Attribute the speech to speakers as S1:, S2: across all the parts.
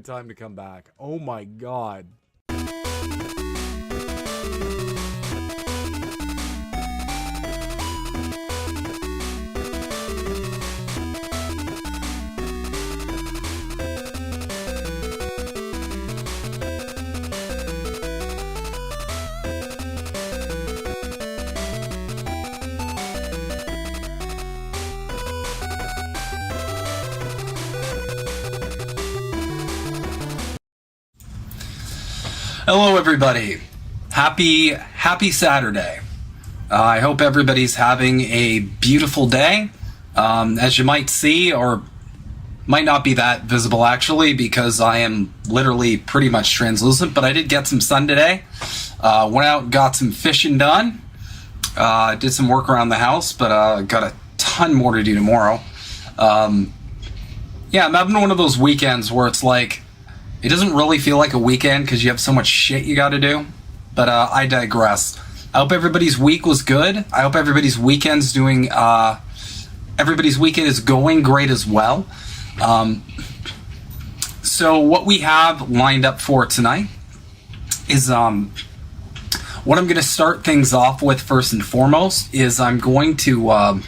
S1: time to come back. Oh my god.
S2: Hello everybody. Happy Saturday. I hope everybody's having a beautiful day. As you might see, or might not be that visible actually, because I am literally pretty much translucent, but I did get some sun today. Went out and got some fishing done. Did some work around the house, but got a ton more to do tomorrow. Yeah, I'm having one of those weekends where it's like, it doesn't really feel like a weekend because you have so much shit you got to do. But I digress. I hope everybody's week was good. I hope everybody's weekend's doing. Everybody's weekend is going great as well. So what we have lined up for tonight is what I'm going to start things off with first and foremost is I'm going to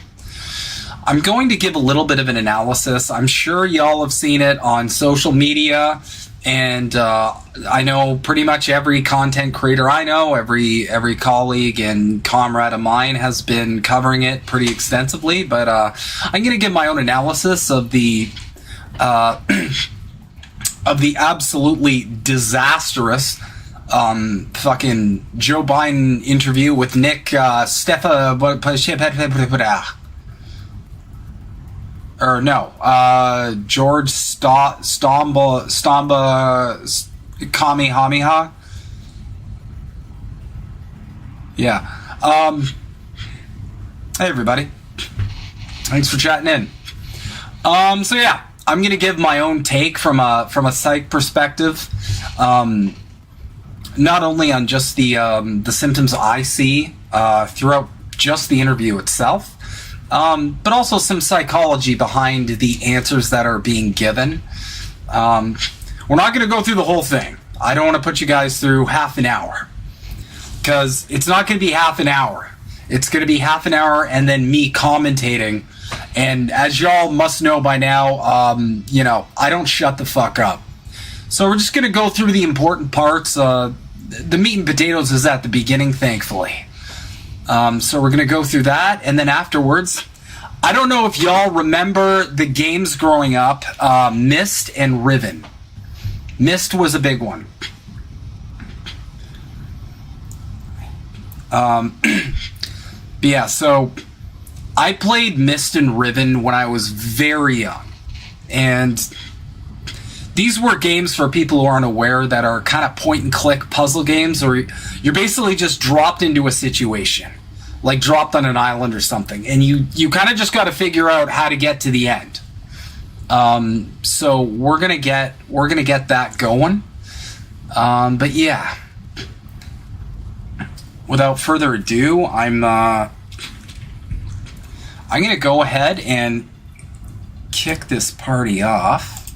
S2: give a little bit of an analysis. I'm sure y'all have seen it on social media. And I know pretty much every content creator I know, every colleague and comrade of mine has been covering it pretty extensively. But I'm going to give my own analysis of the absolutely disastrous fucking Joe Biden interview with Nick Stephanopoulos. Or no, George Stamba Kamehameha. Yeah. Hey everybody. Thanks for chatting in. So yeah, I'm gonna give my own take from a psych perspective. Not only on just the symptoms I see throughout just the interview itself. But also some psychology behind the answers that are being given. We're not going to go through the whole thing. I don't want to put you guys through half an hour. Because it's not going to be half an hour. It's going to be half an hour and then me commentating. And as y'all must know by now, you know, I don't shut the fuck up. So we're just going to go through the important parts. The meat and potatoes is at the beginning, thankfully. So we're going to go through that, and then afterwards, I don't know if y'all remember the games growing up, Myst and Riven. Myst was a big one. But yeah, so I played Myst and Riven when I was very young, and these were games, for people who aren't aware, that are kind of point-and-click puzzle games, or you're basically just dropped into a situation. Like dropped on an island or something, and you kind of just got to figure out how to get to the end. So we're gonna get that going. But yeah, without further ado, I'm gonna go ahead and kick this party off.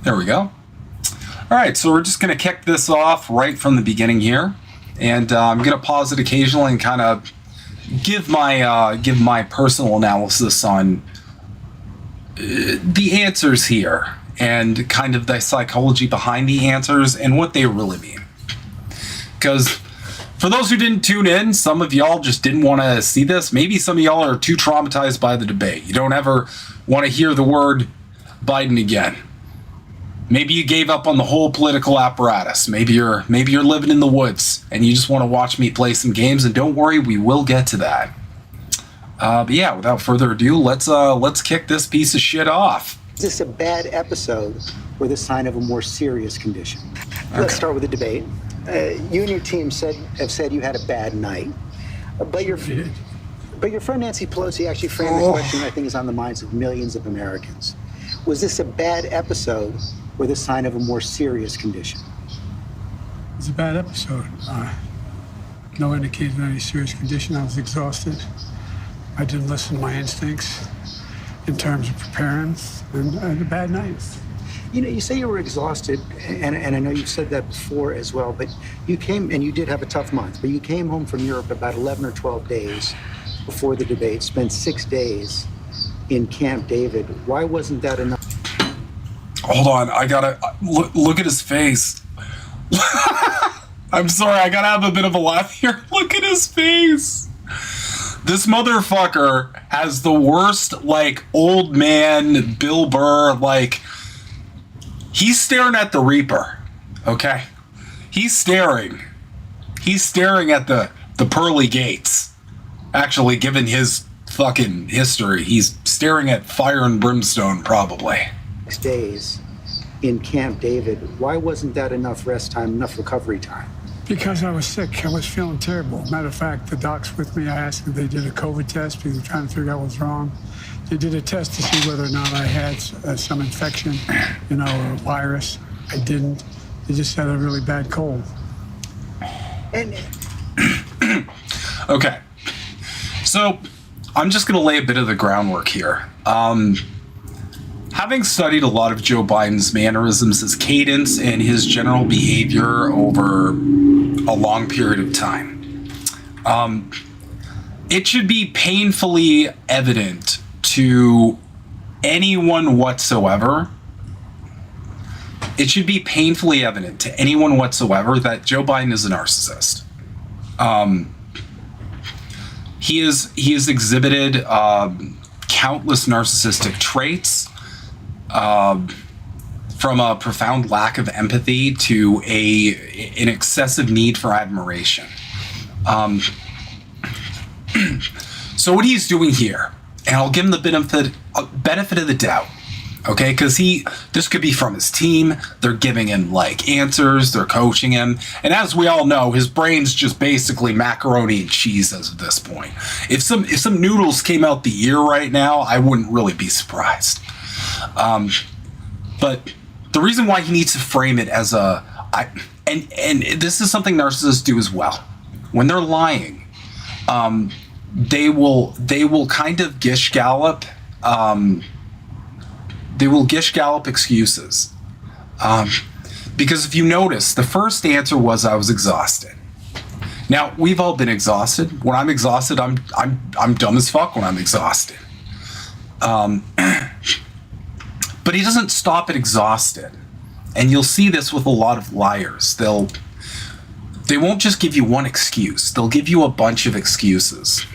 S2: There we go. All right, so we're just going to kick this off right from the beginning here, and I'm going to pause it occasionally and kind of give my personal analysis on the answers here and kind of the psychology behind the answers and what they really mean. Because for those who didn't tune in, some of y'all just didn't want to see this. Maybe some of y'all are too traumatized by the debate. You don't ever want to hear the word Biden again. Maybe you gave up on the whole political apparatus. Maybe you're living in the woods and you just want to watch me play some games. And don't worry, we will get to that. But yeah, without further ado, let's kick this piece of shit off.
S3: Is this a bad episode or the sign of a more serious condition?
S2: Okay.
S3: Let's start with the debate. You and your team have said you had a bad night, but your friend Nancy Pelosi actually framed the question I think is on the minds of millions of Americans. Was this a bad episode or the sign of a more serious condition?
S4: It's a bad episode. No indication of any serious condition. I was exhausted. I didn't listen to my instincts in terms of preparing, and I had a bad night.
S3: You know, you say you were exhausted, and I know you've said that before as well, but you came, and you did have a tough month, but you came home from Europe about 11 or 12 days before the debate, spent 6 days in Camp David. Why wasn't that enough?
S2: Hold on, I gotta look at his face. I'm sorry, I gotta have a bit of a laugh here. Look at his face. This motherfucker has the worst, like, old man Bill Burr, like, he's staring at the Reaper, okay? He's staring at the pearly gates. Actually, given his fucking history, he's staring at fire and brimstone, probably.
S3: 6 days in Camp David. Why wasn't that enough rest time, enough recovery time?
S4: Because I was sick. I was feeling terrible. Matter of fact, the docs with me, I asked if they did a COVID test because they're trying to figure out what's wrong. They did a test to see whether or not I had some infection, you know, or a virus. I didn't. They just had a really bad cold.
S3: And
S2: Okay. So, I'm just going to lay a bit of the groundwork here. Having studied a lot of Joe Biden's mannerisms, his cadence, and his general behavior over a long period of time, it should be painfully evident to anyone whatsoever. It should be painfully evident to anyone whatsoever that Joe Biden is a narcissist. He has exhibited countless narcissistic traits, from a profound lack of empathy to an excessive need for admiration. So what he's doing here, and I'll give him the benefit of the doubt, okay? Because this could be from his team. They're giving him like answers. They're coaching him, and as we all know, his brain's just basically macaroni and cheese as of this point. If some noodles came out the ear right now, I wouldn't really be surprised. But the reason why he needs to frame it as and this is something narcissists do as well. When they're lying, they will kind of gish gallop. They will gish gallop excuses. Because if you notice, the first answer was I was exhausted. Now, we've all been exhausted. When I'm exhausted, I'm dumb as fuck when I'm exhausted. But he doesn't stop at exhausted. And you'll see this with a lot of liars. They won't just give you one excuse. They'll give you a bunch of excuses.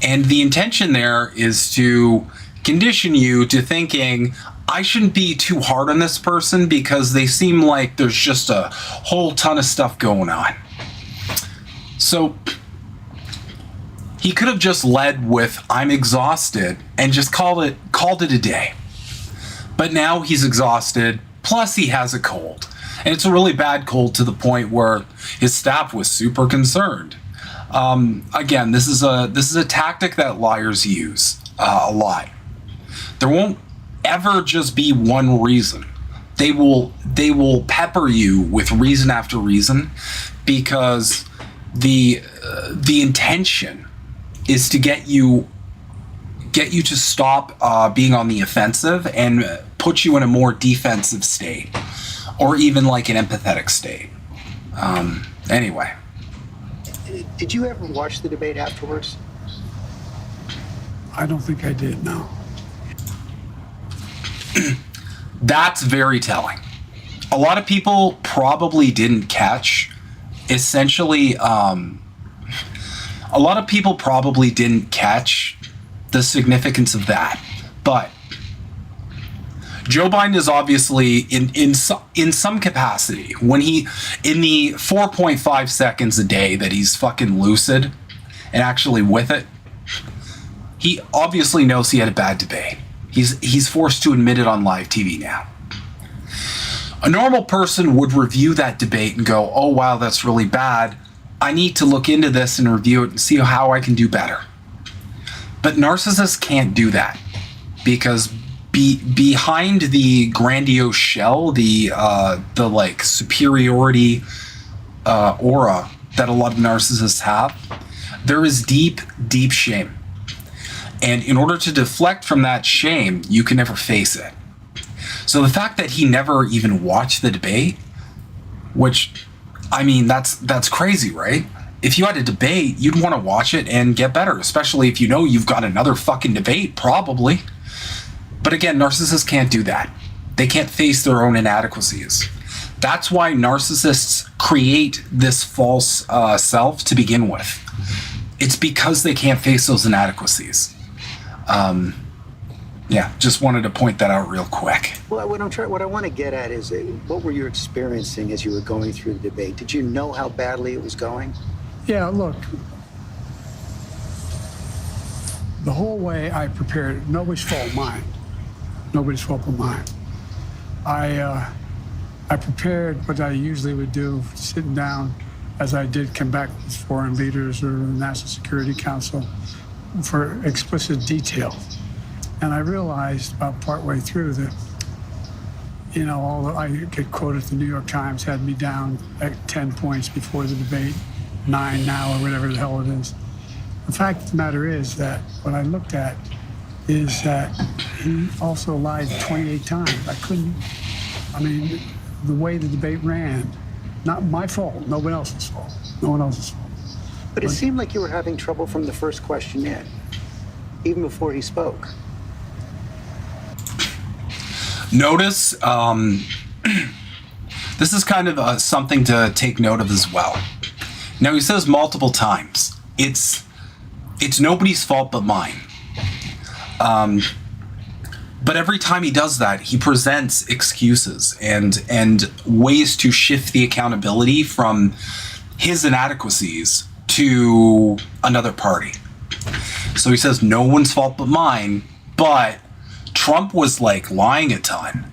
S2: And the intention there is to condition you to thinking, I shouldn't be too hard on this person because they seem like there's just a whole ton of stuff going on. So he could have just led with, I'm exhausted, and just called it a day. But now he's exhausted, plus he has a cold. And it's a really bad cold to the point where his staff was super concerned. Again, this is a tactic that liars use a lot. There won't ever just be one reason. They will pepper you with reason after reason because the intention is to get you to stop being on the offensive and put you in a more defensive state, or even like an empathetic state. Anyway.
S3: Did you ever watch the debate afterwards?
S4: I don't think I did, no.
S2: That's very telling. A lot of people probably didn't catch, essentially, a lot of people probably didn't catch the significance of that. But Joe Biden is obviously in some capacity, when in the 4.5 seconds a day that he's fucking lucid and actually with it, he obviously knows he had a bad debate. He's forced to admit it on live TV now. A normal person would review that debate and go, oh wow, that's really bad. I need to look into this and review it and see how I can do better. But narcissists can't do that because behind the grandiose shell, the like superiority aura that a lot of narcissists have, there is deep, deep shame. And in order to deflect from that shame, you can never face it. So the fact that he never even watched the debate, which, I mean, that's crazy, right? If you had a debate, you'd want to watch it and get better, especially if you know you've got another fucking debate, probably. But again, narcissists can't do that. They can't face their own inadequacies. That's why narcissists create this false self to begin with. It's because they can't face those inadequacies. Yeah, just wanted to point that out real quick.
S3: Well, what I want to get at is, what were you experiencing as you were going through the debate? Did you know how badly it was going?
S4: Yeah, look, the whole way I prepared, nobody's fault mine. Nobody's fault but mine. I prepared what I usually would do, sitting down, as I did come back with foreign leaders or the National Security Council, for explicit detail. And I realized about partway through that, you know, although I get quoted, the New York Times had me down at 10 points before the debate, 9 now, or whatever the hell it is. The fact of the matter is that what I looked at is that he also lied 28 times. I mean, the way the debate ran, not my fault, nobody else's fault, no one else's fault.
S3: But it seemed like you were having trouble from the first question in, even before he spoke.
S2: Notice, this is kind of something to take note of as well. Now, he says multiple times, it's nobody's fault but mine. But every time he does that, he presents excuses and ways to shift the accountability from his inadequacies to another party. So he says, no one's fault but mine, but Trump was like lying a ton.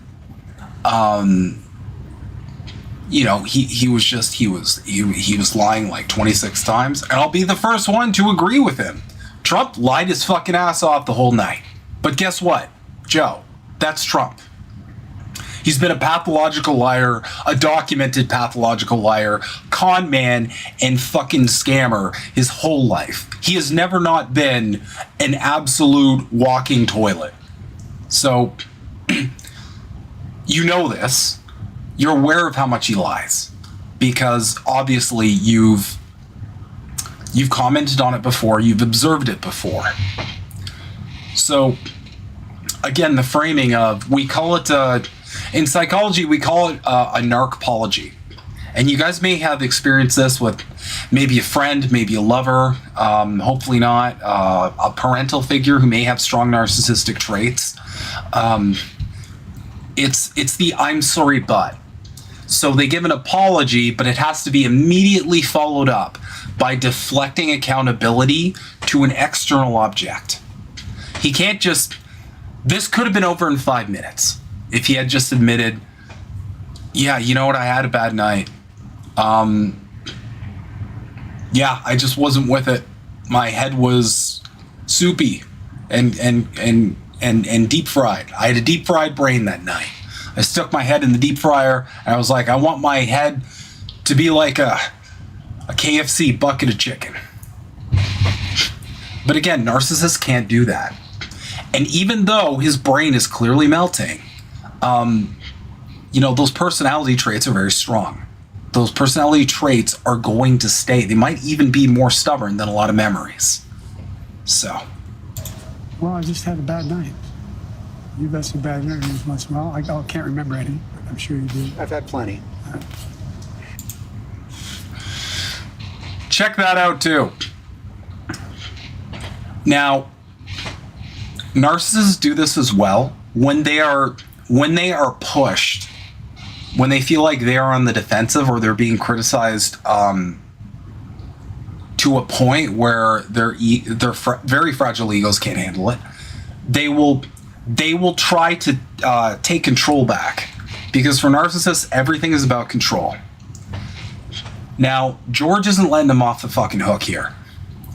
S2: You know, he was lying like 26 times, and I'll be the first one to agree with him. Trump lied his fucking ass off the whole night. But guess what, Joe? That's Trump. He's been a pathological liar, a documented pathological liar, con man, and fucking scammer his whole life. He has never not been an absolute walking toilet. So, you know this. You're aware of how much he lies, because obviously you've commented on it before, you've observed it before. So, again, the framing of, we call it, in psychology, we call it a narcpology. And you guys may have experienced this with maybe a friend, maybe a lover, hopefully not, a parental figure who may have strong narcissistic traits. It's the I'm sorry but. So they give an apology, but it has to be immediately followed up by deflecting accountability to an external object. He can't just, this could have been over in 5 minutes if he had just admitted, yeah, you know what, I had a bad night. Yeah, I just wasn't with it. My head was soupy and deep fried. I had a deep fried brain that night. I stuck my head in the deep fryer and I was like, I want my head to be like a KFC bucket of chicken. But again, narcissists can't do that. And even though his brain is clearly melting, you know, those personality traits are very strong. Those personality traits are going to stay. They might even be more stubborn than a lot of memories. So.
S4: Well, I just had a bad night. You've had some bad memories once in a while. I can't remember any, but I'm sure you do.
S3: I've had plenty.
S2: Check that out too. Now, narcissists do this as well when they are pushed, when they feel like they are on the defensive or they're being criticized to a point where their very fragile egos can't handle it. They will try to take control back, because for narcissists, everything is about control. Now, George isn't letting them off the fucking hook here.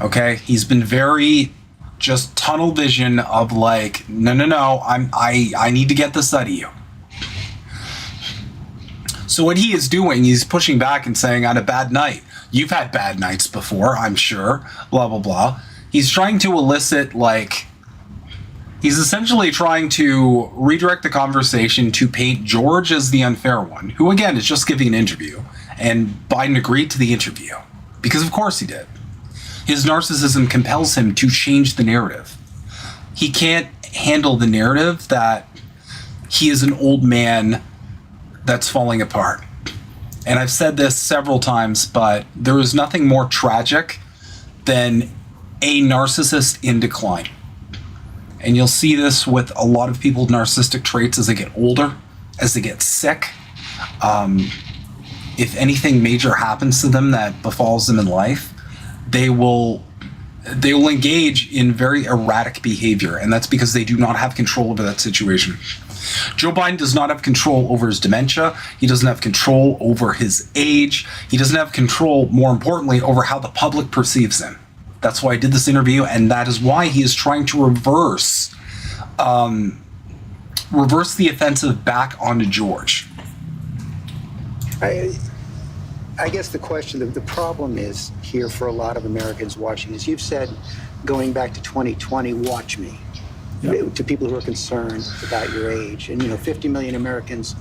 S2: Okay, he's been very just tunnel vision of like, no, I need to get this out of you. So what he is doing, he's pushing back and saying, I had a bad night. You've had bad nights before, I'm sure, blah, blah, blah. He's trying to elicit like He's essentially trying to redirect the conversation to paint George as the unfair one, who again is just giving an interview, and Biden agreed to the interview. Because of course he did. His narcissism compels him to change the narrative. He can't handle the narrative that he is an old man that's falling apart. And I've said this several times, but there is nothing more tragic than a narcissist in decline. And you'll see this with a lot of people with narcissistic traits as they get older, as they get sick. If anything major happens to them that befalls them in life, they will engage in very erratic behavior, and that's because they do not have control over that situation. Joe Biden does not have control over his dementia. He doesn't have control over his age. He doesn't have control, more importantly, over how the public perceives him. That's why I did this interview, and that is why he is trying to reverse the offensive back onto George.
S3: I guess the question, the problem is here for a lot of Americans watching, as you've said, going back to 2020, watch me. Yep. To people who are concerned about your age. And, 50 million Americans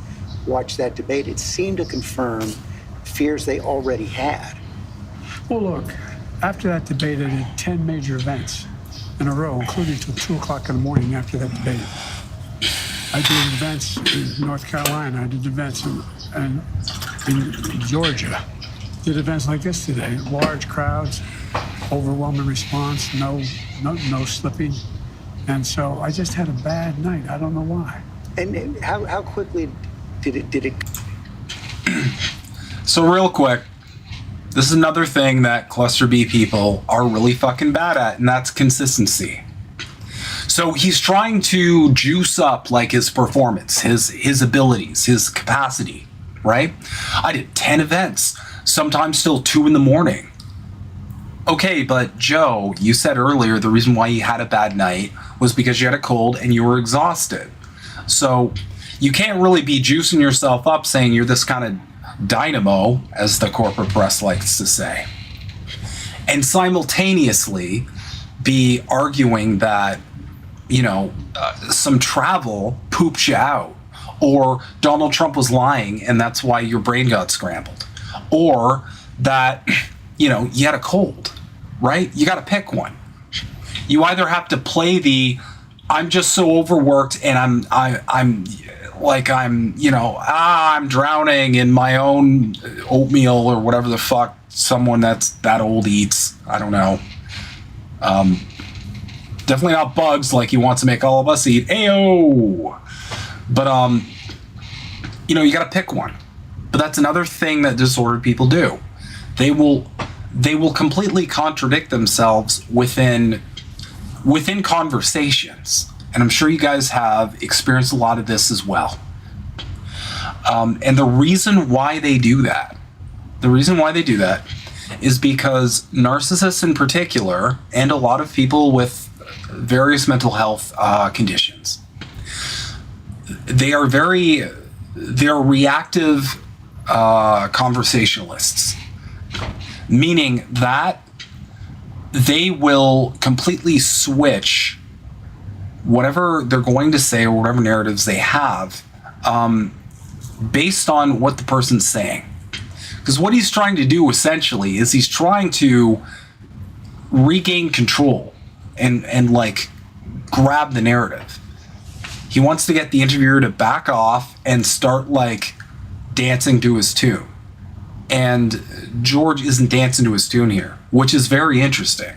S3: watched that debate. It seemed to confirm fears they already had.
S4: Well, look, after that debate, I did 10 major events in a row, including till 2 o'clock in the morning after that debate. I did events in North Carolina. I did events in Georgia. Did events like this today. Large crowds, overwhelming response, no slipping. And so I just had a bad night. I don't know why.
S3: And how quickly did it?
S2: So real quick, this is another thing that cluster B people are really fucking bad at, and that's consistency. So he's trying to juice up like his performance, his abilities, his capacity, right? I did 10 events, sometimes till 2 in the morning. Okay, but Joe, you said earlier the reason why you had a bad night was because you had a cold and you were exhausted. So you can't really be juicing yourself up saying you're this kind of dynamo, as the corporate press likes to say, and simultaneously be arguing that, some travel pooped you out, or Donald Trump was lying and that's why your brain got scrambled, or that, you had a cold, right? You got to pick one. You either have to play the I'm just so overworked and I'm drowning in my own oatmeal or whatever the fuck someone that's that old eats. I don't know. Definitely not bugs like he wants to make all of us eat. Ayo! But you got to pick one. But that's another thing that disordered people do. They will completely contradict themselves within conversations. And I'm sure you guys have experienced a lot of this as well. And the reason why they do that is because narcissists in particular, and a lot of people with various mental health conditions, they're reactive conversationalists, meaning that they will completely switch whatever they're going to say or whatever narratives they have based on what the person's saying. Because what he's trying to do essentially is he's trying to regain control and like grab the narrative. He wants to get the interviewer to back off and start like dancing to his tune. And George isn't dancing to his tune here, which is very interesting.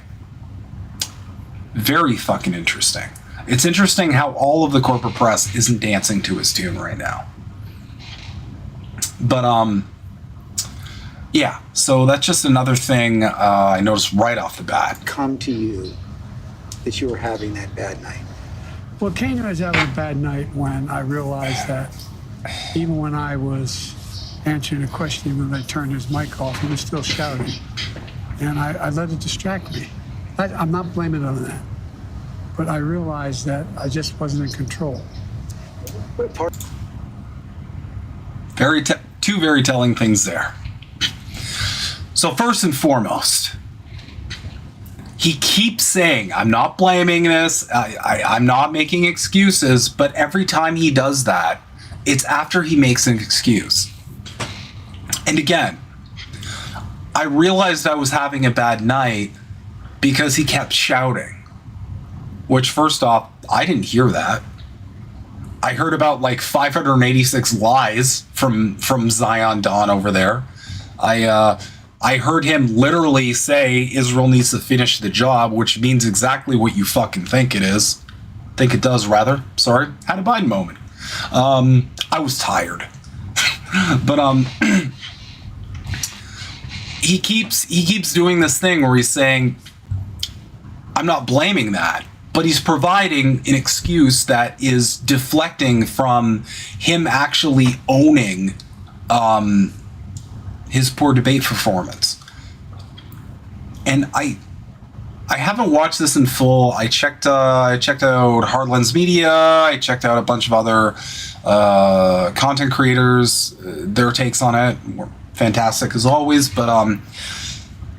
S2: Very fucking interesting. It's interesting how all of the corporate press isn't dancing to his tune right now. But yeah, so that's just another thing I noticed right off the bat.
S3: Come to you that you were having that bad night?
S4: Well, Kane was having a bad night when I realized that even when I was answering a question, when they turned his mic off, he was still shouting. And I let it distract me. I'm not blaming it on that. But I realized that I just wasn't in control.
S2: Two very telling things there. So first and foremost, he keeps saying, I'm not blaming this, I'm not making excuses, but every time he does that, it's after he makes an excuse. And again, I realized I was having a bad night because he kept shouting. Which, first off, I didn't hear that. I heard about like 586 lies from Zion Dawn over there. I heard him literally say Israel needs to finish the job, which means exactly what you fucking think it is. Think it does, rather. Sorry, had a Biden moment. I was tired, but he keeps doing this thing where he's saying, I'm not blaming that, but he's providing an excuse that is deflecting from him actually owning his poor debate performance. And I haven't watched this in full. I checked out Hardlands Media. I checked out a bunch of other content creators. Their takes on it were fantastic as always, but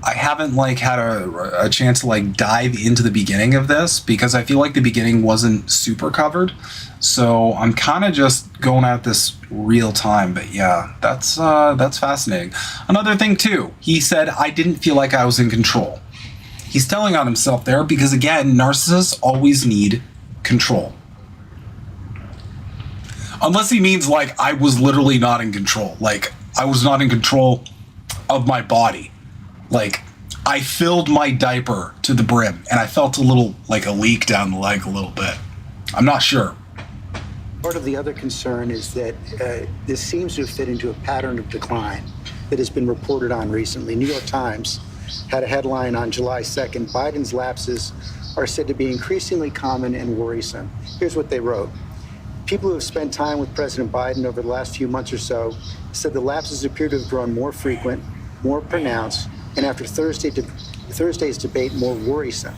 S2: I haven't like had a chance to like dive into the beginning of this because I feel like the beginning wasn't super covered. So I'm kind of just going at this real time. But yeah, that's fascinating. Another thing too, he said, I didn't feel like I was in control. He's telling on himself there because, again, narcissists always need control. Unless he means like I was literally not in control. Like I was not in control of my body. Like I filled my diaper to the brim and I felt a little like a leak down the leg a little bit. I'm not sure.
S3: Part of the other concern is that this seems to fit into a pattern of decline that has been reported on recently. New York Times had a headline on July 2nd, Biden's lapses are said to be increasingly common and worrisome. Here's what they wrote. People who have spent time with President Biden over the last few months or so said the lapses appear to have grown more frequent, more pronounced, and after Thursday's debate, more worrisome.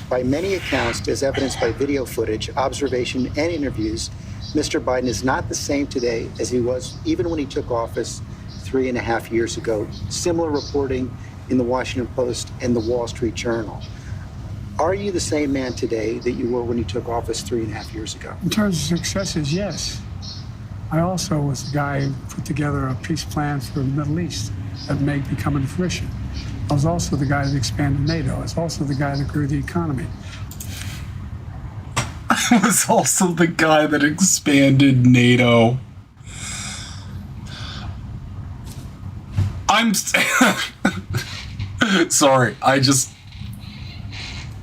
S3: By many accounts, as evidenced by video footage, observation, and interviews, Mr. Biden is not the same today as he was even when he took office 3.5 years ago. Similar reporting in the Washington Post and the Wall Street Journal. Are you the same man today that you were when you took office 3.5 years ago?
S4: In terms of successes, yes. I also was the guy who put together a peace plan for the Middle East that may be coming to fruition. I was also the guy that expanded NATO. I was also the guy that grew the economy.
S2: I was also the guy that expanded NATO. I'm sorry.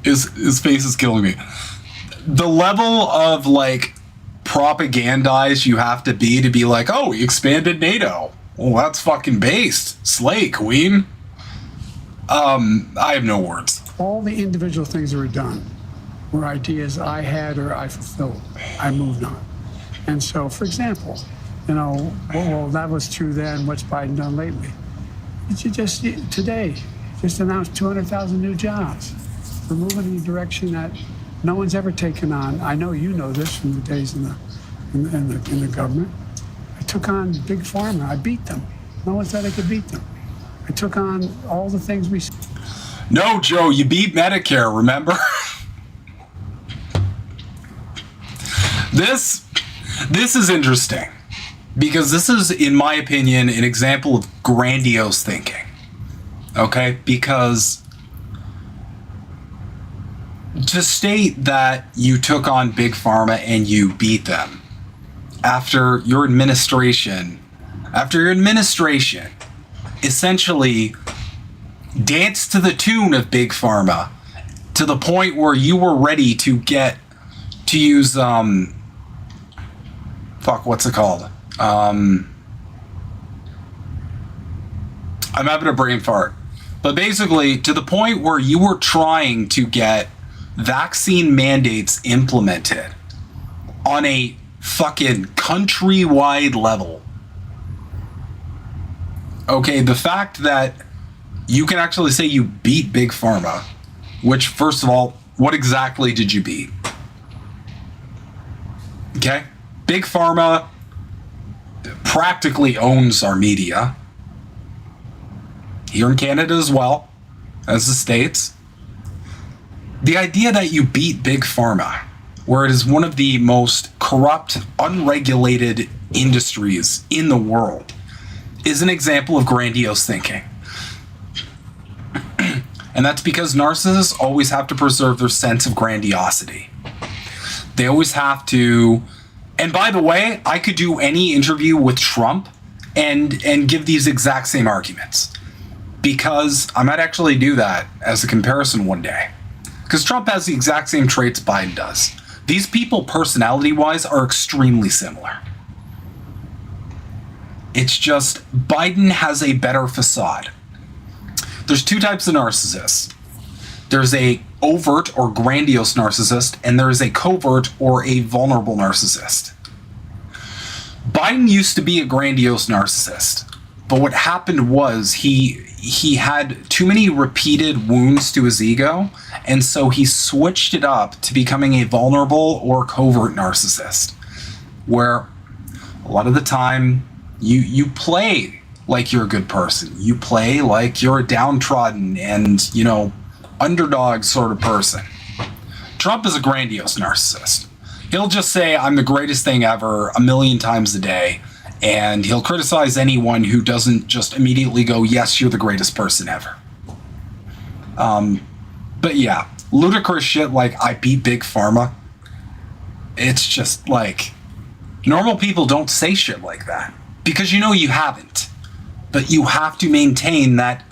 S2: His face is killing me. The level of like propagandize you have to be like, oh, he expanded NATO. Well, that's fucking based. Slay, Queen. I have no words.
S4: All the individual things that were done were ideas I had or I fulfilled. I moved on. And so, for example, well, that was true then. What's Biden done lately? Today, just announced 200,000 new jobs. We're moving in a direction that no one's ever taken on. I know you know this from the days in the government. I took on Big Pharma. I beat them. No one said I could beat them. I took on all the things we...
S2: No, Joe, you beat Medicare, remember? This is interesting because this is, in my opinion, an example of grandiose thinking. Okay? Because to state that you took on Big Pharma and you beat them after your administration essentially danced to the tune of Big Pharma to the point where you were ready to get to use what's it called? I'm having a brain fart. But basically, to the point where you were trying to get vaccine mandates implemented on a fucking countrywide level. Okay, the fact that you can actually say you beat Big Pharma, which, first of all, what exactly did you beat? Okay? Big Pharma practically owns our media. Here in Canada as well as the States. The idea that you beat Big Pharma, where it is one of the most corrupt, unregulated industries in the world, is an example of grandiose thinking. And that's because narcissists always have to preserve their sense of grandiosity. They always have to... And by the way, I could do any interview with Trump and give these exact same arguments. Because I might actually do that as a comparison one day. Because Trump has the exact same traits Biden does. These people, personality-wise, are extremely similar. It's just Biden has a better facade. There's two types of narcissists. There's a overt or grandiose narcissist, and there's a covert or a vulnerable narcissist. Biden used to be a grandiose narcissist, but what happened was he had too many repeated wounds to his ego, and so he switched it up to becoming a vulnerable or covert narcissist, where a lot of the time you play like you're a good person. You play like you're a downtrodden and, you know, underdog sort of person. Trump is a grandiose narcissist. He'll just say, I'm the greatest thing ever 1,000,000 times a day. And he'll criticize anyone who doesn't just immediately go, yes, you're the greatest person ever. But yeah, ludicrous shit like I beat Big Pharma. It's just like, normal people don't say shit like that. Because you know you haven't. But you have to maintain that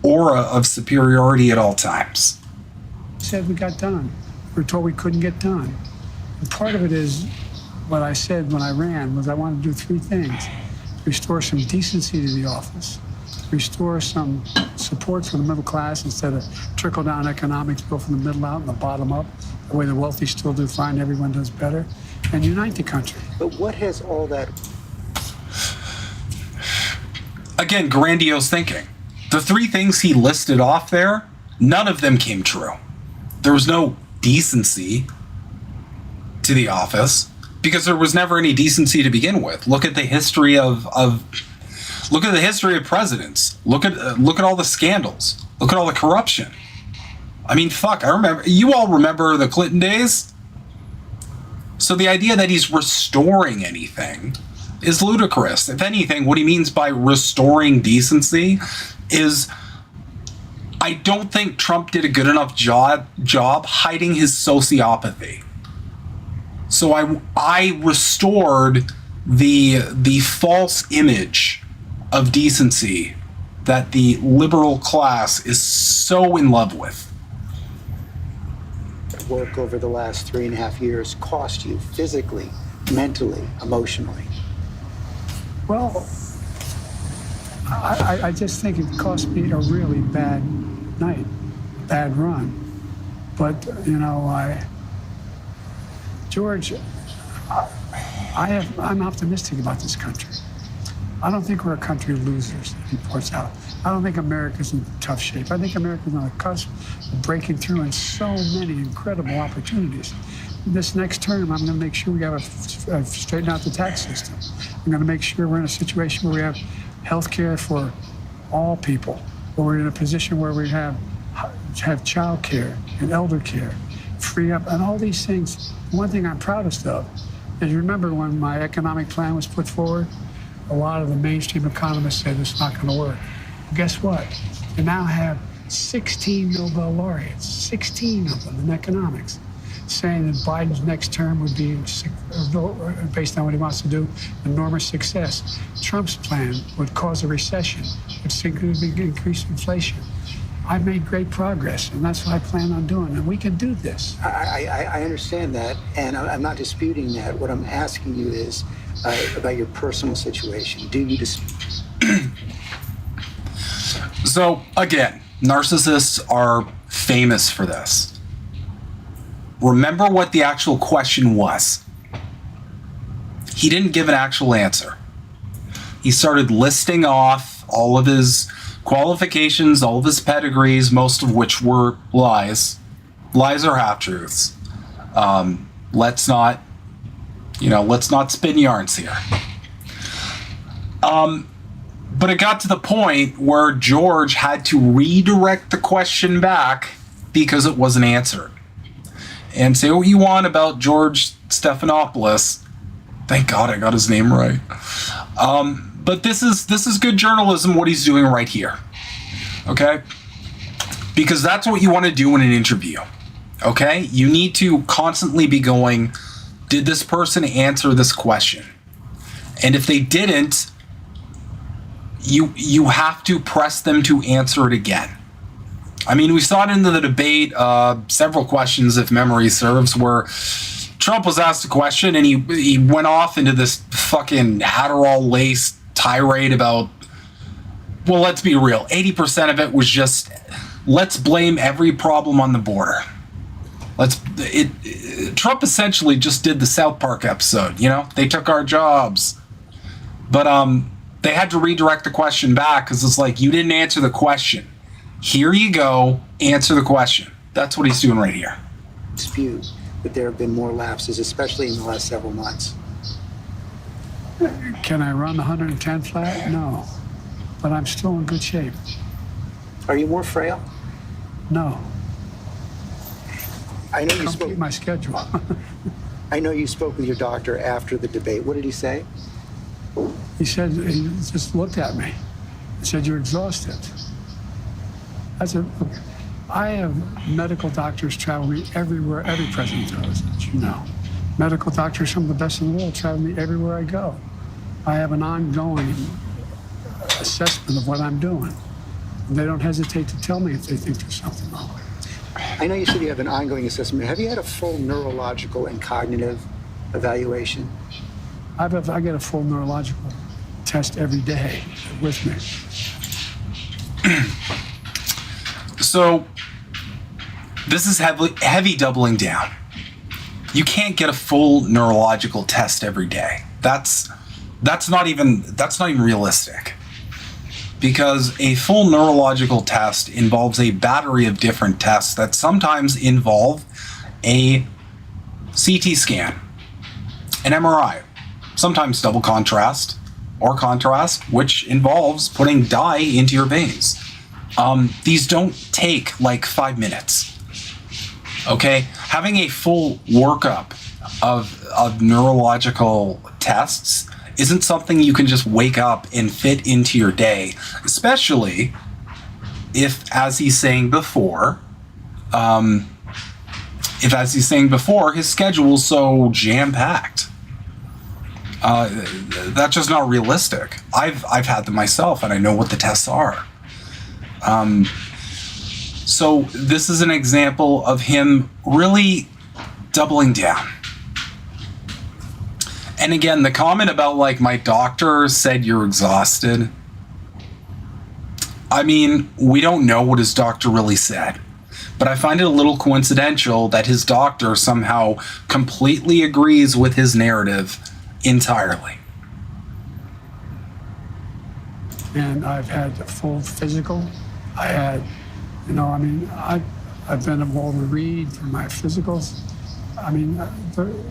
S2: aura of superiority at all times.
S4: Said we got done. We were told we couldn't get done. And part of it is what I said when I ran was I wanted to do three things. Restore some decency to the office, restore some support for the middle class instead of trickle-down economics, go from the middle out and the bottom up, the way the wealthy still do fine, everyone does better, and unite the country.
S3: But what has all that...
S2: Again, grandiose thinking. The three things he listed off there, none of them came true. There was no decency to the office because there was never any decency to begin with. Look at the history of look at the history of presidents. Look at all the scandals. Look at all the corruption. I mean, fuck, I remember, you all remember the Clinton days? So the idea that he's restoring anything is ludicrous. If anything, what he means by restoring decency is, I don't think Trump did a good enough job hiding his sociopathy. So I restored the false image of decency that the liberal class is so in love with.
S3: Work over the last 3.5 years cost you physically, mentally, emotionally?
S4: Well, I just think it cost me a really bad night, bad run. But, you know, George, I'm optimistic about this country. I don't think we're a country of losers, he points out. I don't think America's in tough shape. I think America's on the cusp of breaking through in so many incredible opportunities. This next term, I'm going to make sure we have straighten out the tax system. I'm going to make sure we're in a situation where we have health care for all people, where we're in a position where we have child care and elder care, free up, and all these things. One thing I'm proudest of is, remember when my economic plan was put forward, a lot of the mainstream economists said it's not going to work. Well, guess what? You now have 16 Nobel laureates, 16 of them in economics, saying that Biden's next term would be, based on what he wants to do, enormous success. Trump's plan would cause a recession, would significantly increase inflation. I've made great progress, and that's what I plan on doing, and we can do this.
S3: I understand that, and I'm not disputing that. What I'm asking you is about your personal situation. Do you
S2: So, again, narcissists are famous for this. Remember what the actual question was. He didn't give an actual answer. He started listing off all of his qualifications, all of his pedigrees, most of which were lies. Lies are half-truths. Let's not spin yarns here. But it got to the point where George had to redirect the question back because it wasn't answered. and say what you want about George Stephanopoulos. Thank God I got his name right. But this is good journalism, what he's doing right here. Okay? Because that's what you want to do in an interview. Okay? You need to constantly be going, did this person answer this question? And if they didn't, you have to press them to answer it again. I mean, we saw it in the debate, several questions, if memory serves, where Trump was asked a question and he went off into this fucking Adderall-laced tirade about, well, let's be real, 80% of it was just, let's blame every problem on the border. Trump essentially just did the South Park episode, you know? They took our jobs. But they had to redirect the question back because it's like, you didn't answer the question. Here you go, answer the question. That's what he's doing right here.
S3: Dispute that there have been more lapses, especially in the last several months.
S4: Can I run 110 flat? No. But I'm still in good shape.
S3: Are you more frail?
S4: No.
S3: I know you
S4: Don't
S3: spoke.
S4: keep my schedule.
S3: I know you spoke with your doctor after the debate. What did he say?
S4: He said, he just looked at me and said, you're exhausted. I said, look, I have medical doctors travel me everywhere, every president does, as you know. Medical doctors, some of the best in the world, travel me everywhere I go. I have an ongoing assessment of what I'm doing. And they don't hesitate to tell me if they think there's something wrong.
S3: I know you said you have an ongoing assessment. Have you had a full neurological and cognitive evaluation?
S4: I get a full neurological test every day with me.
S2: So this is heavy doubling down. You can't get a full neurological test every day. That's not even realistic. Because a full neurological test involves a battery of different tests that sometimes involve a CT scan, an MRI, sometimes double contrast or contrast, which involves putting dye into your veins. These don't take like 5 minutes. Okay? Having a full workup of neurological tests isn't something you can just wake up and fit into your day, especially if, as he's saying before, his schedule's so jam-packed. That's just not realistic. I've had them myself, and I know what the tests are. So this is an example of him really doubling down. And again, the comment about, like, my doctor said you're exhausted. I mean, we don't know what his doctor really said. But I find it a little coincidental that his doctor somehow completely agrees with his narrative entirely.
S4: And I've had a full physical. I had, I've been at Walter Reed for my physicals. I mean,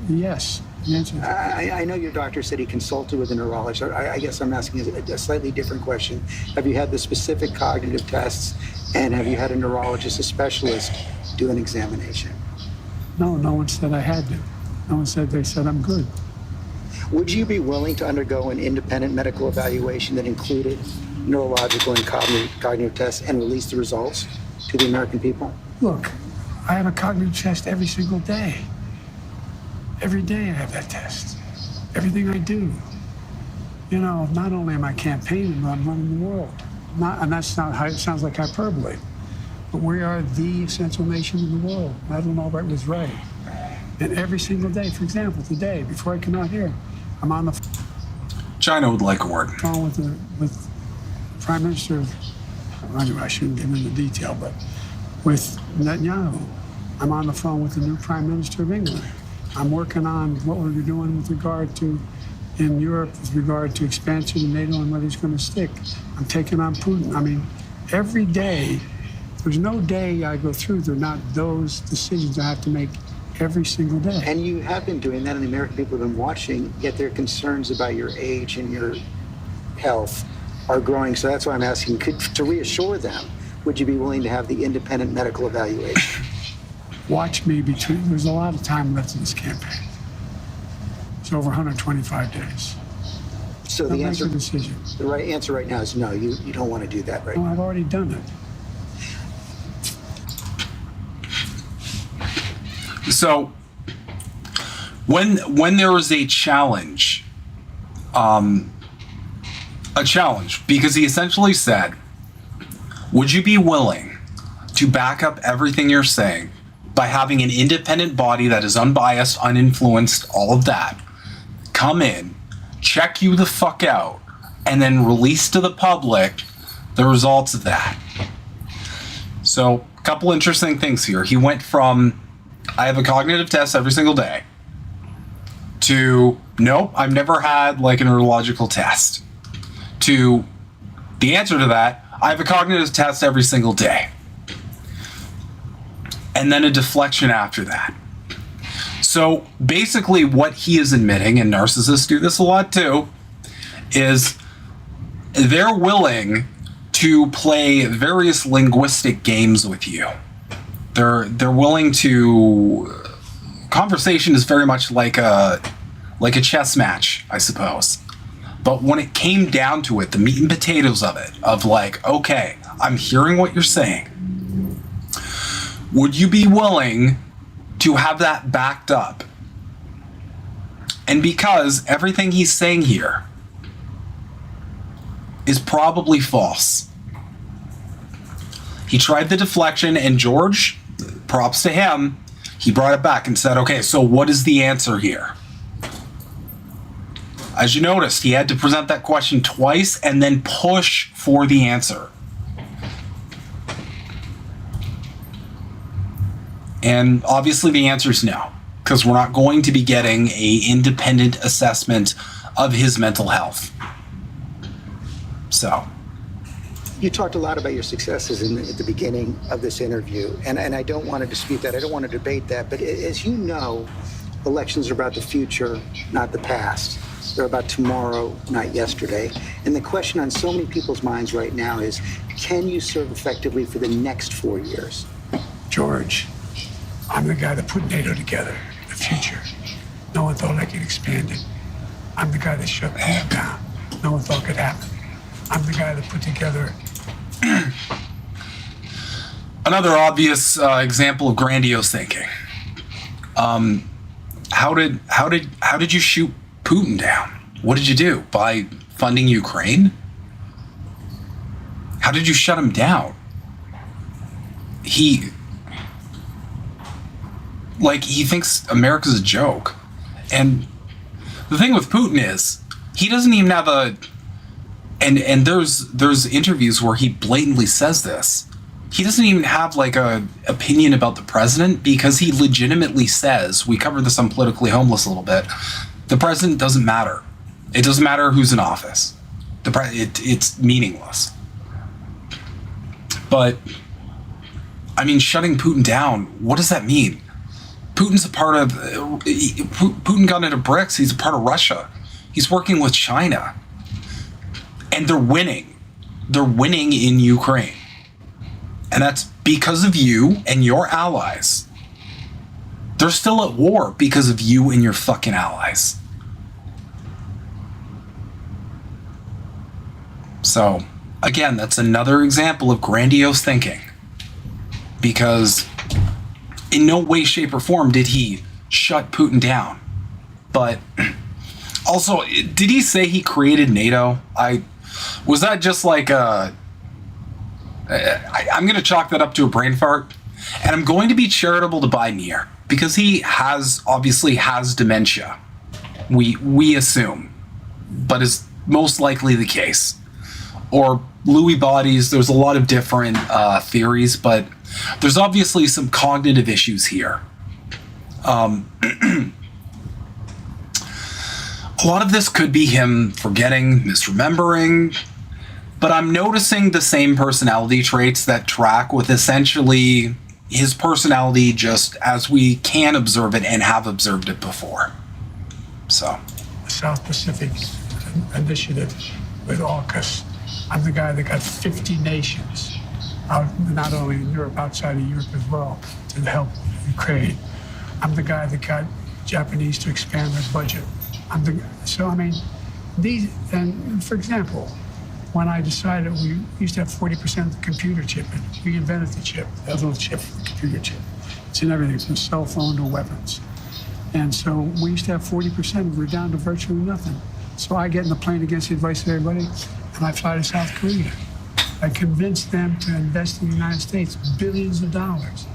S4: yes.
S3: I know your doctor said he consulted with a neurologist. I guess I'm asking a slightly different question. Have you had the specific cognitive tests, and have you had a neurologist, a specialist, do an examination?
S4: No one said I had to. No one said, they said I'm good.
S3: Would you be willing to undergo an independent medical evaluation that included neurological and cognitive tests and release the results to the American people?
S4: Look, I have a cognitive test every single day. Every day I have that test. Everything I do. You know, not only am I campaigning, but I'm running the world. And that's not how it sounds like hyperbole. But we are the essential nation in the world. Madeleine Albright was right. And every single day, for example, today, before I come out here, I'm on the
S2: China would like a word.
S4: phone with Prime Minister, anyway, I shouldn't get into detail, but with Netanyahu. I'm on the phone with the new Prime Minister of England. I'm working on what we're doing with regard to, in Europe, with regard to expansion of NATO and whether he's going to stick. I'm taking on Putin. I mean, every day, there's no day I go through, there are not those decisions I have to make every single day.
S3: And you have been doing that, and the American people have been watching, yet their concerns about your age and your health are growing. So that's why I'm asking, to reassure them, would you be willing to have the independent medical evaluation?
S4: watch me between. There's a lot of time left in this campaign. It's over 125 days.
S3: So
S4: I'll
S3: the
S4: make
S3: answer,
S4: a decision.
S3: the right answer right now is no. You don't want to do that right
S4: No,
S3: now.
S4: I've already done it.
S2: So when there is a challenge, because he essentially said, would you be willing to back up everything you're saying by having an independent body that is unbiased, uninfluenced, all of that, come in, check you the fuck out, and then release to the public the results of that? So, a couple interesting things here. He went from, I have a cognitive test every single day, to, nope, I've never had like a neurological test, to the answer to that, I have a cognitive test every single day. And then a deflection after that. So basically what he is admitting, and narcissists do this a lot too, is they're willing to play various linguistic games with you. They're willing to, conversation is very much like a chess match, I suppose. But when it came down to it, the meat and potatoes of it, of like, okay, I'm hearing what you're saying. Would you be willing to have that backed up? And because everything he's saying here is probably false. He tried the deflection, and George, props to him, he brought it back and said, okay, so what is the answer here? As you noticed, he had to present that question twice and then push for the answer. And obviously the answer is no, because we're not going to be getting an independent assessment of his mental health. So.
S3: You talked a lot about your successes at the beginning of this interview, and I don't want to dispute that. I don't want to debate that. But as you know, elections are about the future, not the past. They're about tomorrow, not yesterday. And the question on so many people's minds right now is, can you serve effectively for the next 4 years?
S4: George, I'm the guy that put NATO together in the future. No one thought I could expand it. I'm the guy that shut Putin down. No one thought it could happen. I'm the guy that put together.
S2: Another obvious example of grandiose thinking. How did you shoot Putin down? What did you do? By funding Ukraine? How did you shut him down? He thinks America's a joke. And the thing with Putin is, he doesn't even have a, and there's interviews where he blatantly says this. He doesn't even have like a opinion about the president, because he legitimately says, we covered this on Politically Homeless a little bit, the president doesn't matter. It doesn't matter who's in office. It's meaningless. But, I mean, shutting Putin down, what does that mean? Putin's a part of, Putin got into BRICS, he's a part of Russia. He's working with China. And they're winning. They're winning in Ukraine. And that's because of you and your allies. They're still at war because of you and your fucking allies. So, again, that's another example of grandiose thinking. Because in no way, shape, or form did he shut Putin down. But also, did he say he created NATO? Was that just like a... I'm going to chalk that up to a brain fart. And I'm going to be charitable to Biden here, because he obviously has dementia. We assume, but is most likely the case. Or Lewy bodies, there's a lot of different theories, but there's obviously some cognitive issues here. A lot of this could be him forgetting, misremembering, but I'm noticing the same personality traits that track with essentially his personality just as we can observe it and have observed it before. So.
S4: The South Pacific Initiative with AUKUS. I'm the guy that got 50 nations out, not only in Europe, outside of Europe as well, to help Ukraine. I'm the guy that got Japanese to expand their budget. So I mean, and for example, when I decided we used to have 40% of the computer chip, and we invented the chip, that little chip, the computer chip. It's in everything, from cell phone to weapons. And so we used to have 40%, we're down to virtually nothing. So I get in the plane against the advice of everybody, and I fly to South Korea. I convinced them to invest in the United States billions of dollars.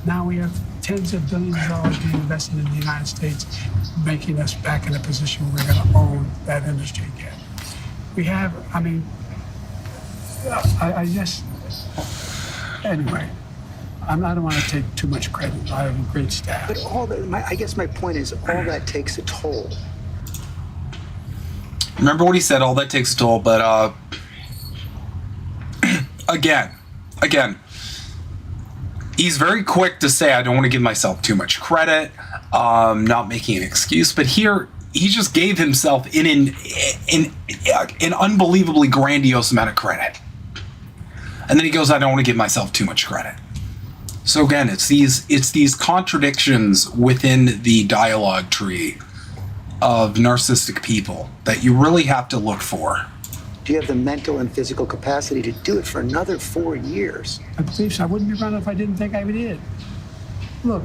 S4: Now we have tens of billions of dollars being invested in the United States, making us back in a position where we're going to own that industry again. We have, I mean, I just, anyway, I don't want to take too much credit. I have a great staff.
S3: But I guess my point is, all that takes a toll.
S2: Remember what he said, all that takes a toll, but again, he's very quick to say, I don't want to give myself too much credit, not making an excuse, but here he just gave himself an unbelievably grandiose amount of credit. And then he goes, I don't want to give myself too much credit. So again, it's these contradictions within the dialogue tree of narcissistic people that you really have to look for.
S3: Do you have the mental and physical capacity to do it for another 4 years?
S4: I believe so. I wouldn't be running if I didn't think I did. Look,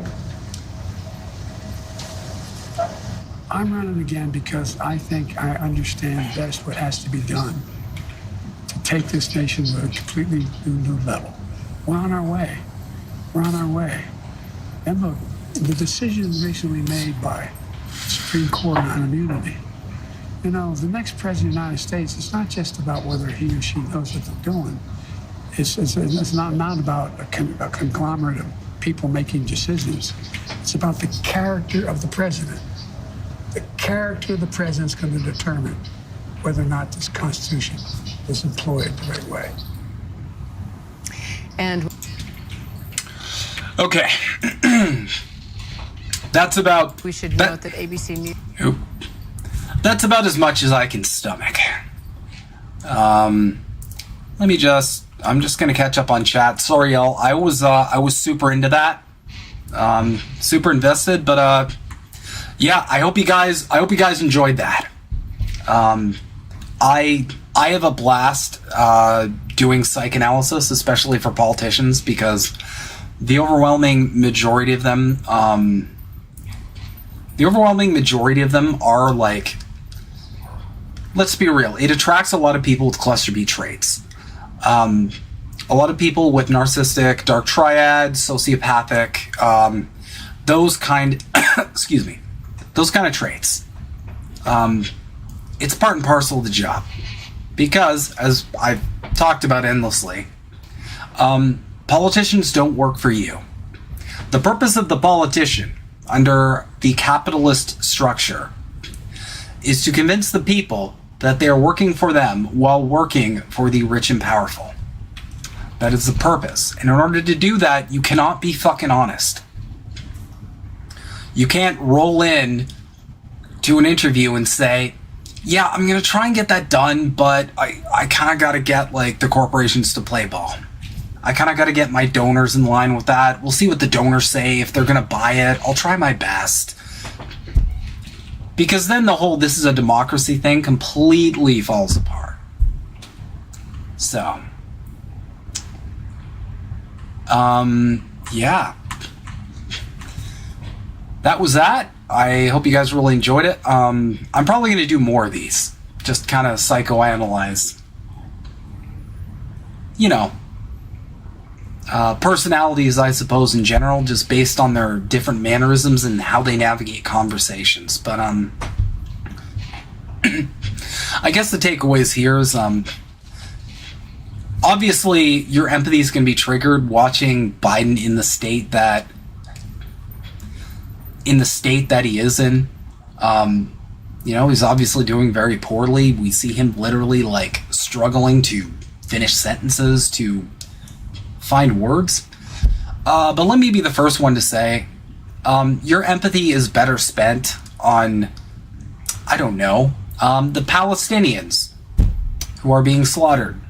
S4: I'm running again because I think I understand best what has to be done to take this nation to a completely new level. We're on our way. We're on our way. And look, the decision recently made by the Supreme Court on immunity, you know, the next president of the United States, it's not just about whether he or she knows what they're doing. It's not about a conglomerate of people making decisions. It's about the character of the president. The character of the president is going to determine whether or not this Constitution is employed the right way.
S5: And
S2: okay. That's about...
S5: we should note that ABC News...
S2: That's about as much as I can stomach. I'm just gonna catch up on chat. Sorry, y'all. I was super into that. Super invested, but yeah, I hope you guys enjoyed that. I have a blast doing psychoanalysis, especially for politicians, because the overwhelming majority of them are like, let's be real, it attracts a lot of people with cluster B traits. A lot of people with narcissistic, dark triad, sociopathic, those kind of traits. It's part and parcel of the job. Because, as I've talked about endlessly, politicians don't work for you. The purpose of the politician, under the capitalist structure, is to convince the people that they are working for them while working for the rich and powerful. That is the purpose. And in order to do that, you cannot be fucking honest. You can't roll in to an interview and say, yeah, I'm going to try and get that done, but I kind of got to get like the corporations to play ball. I kind of got to get my donors in line with that. We'll see what the donors say. If they're going to buy it, I'll try my best. Because then the whole this is a democracy thing completely falls apart. So, yeah. That was that. I hope you guys really enjoyed it. I'm probably going to do more of these. Just kind of psychoanalyze, you know, personalities, I suppose, in general, just based on their different mannerisms and how they navigate conversations. But I guess the takeaways here is obviously your empathy is going to be triggered watching Biden in the state that he is in. You know, he's obviously doing very poorly. We see him literally like struggling to finish sentences, to find words. But let me be the first one to say, your empathy is better spent on, I don't know, the Palestinians who are being slaughtered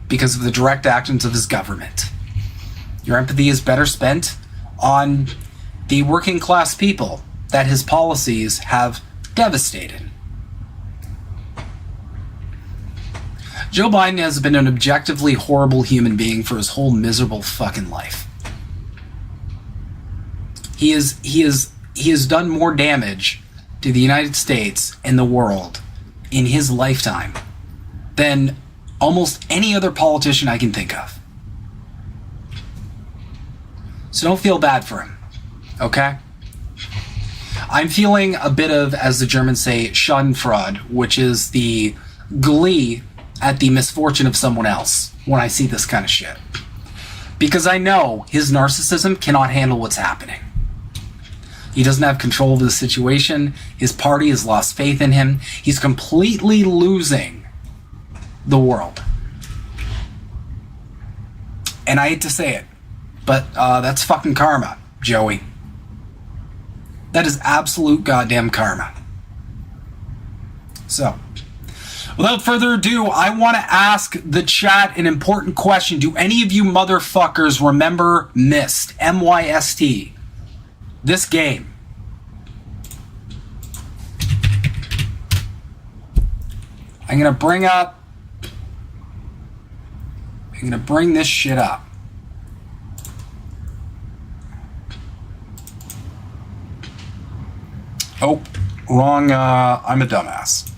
S2: because of the direct actions of his government. Your empathy is better spent on the working class people that his policies have devastated. Joe Biden has been an objectively horrible human being for his whole miserable fucking life. He has done more damage to the United States and the world in his lifetime than almost any other politician I can think of. So don't feel bad for him, okay? I'm feeling a bit of, as the Germans say, Schadenfreude, which is the glee at the misfortune of someone else when I see this kind of shit. Because I know his narcissism cannot handle what's happening. He doesn't have control of the situation. His party has lost faith in him. He's completely losing the world. And I hate to say it, but that's fucking karma, Joey. That is absolute goddamn karma. So, without further ado, I want to ask the chat an important question. Do any of you motherfuckers remember Myst? M-Y-S-T. This game. I'm going to bring this shit up. Oh, wrong. I'm a dumbass.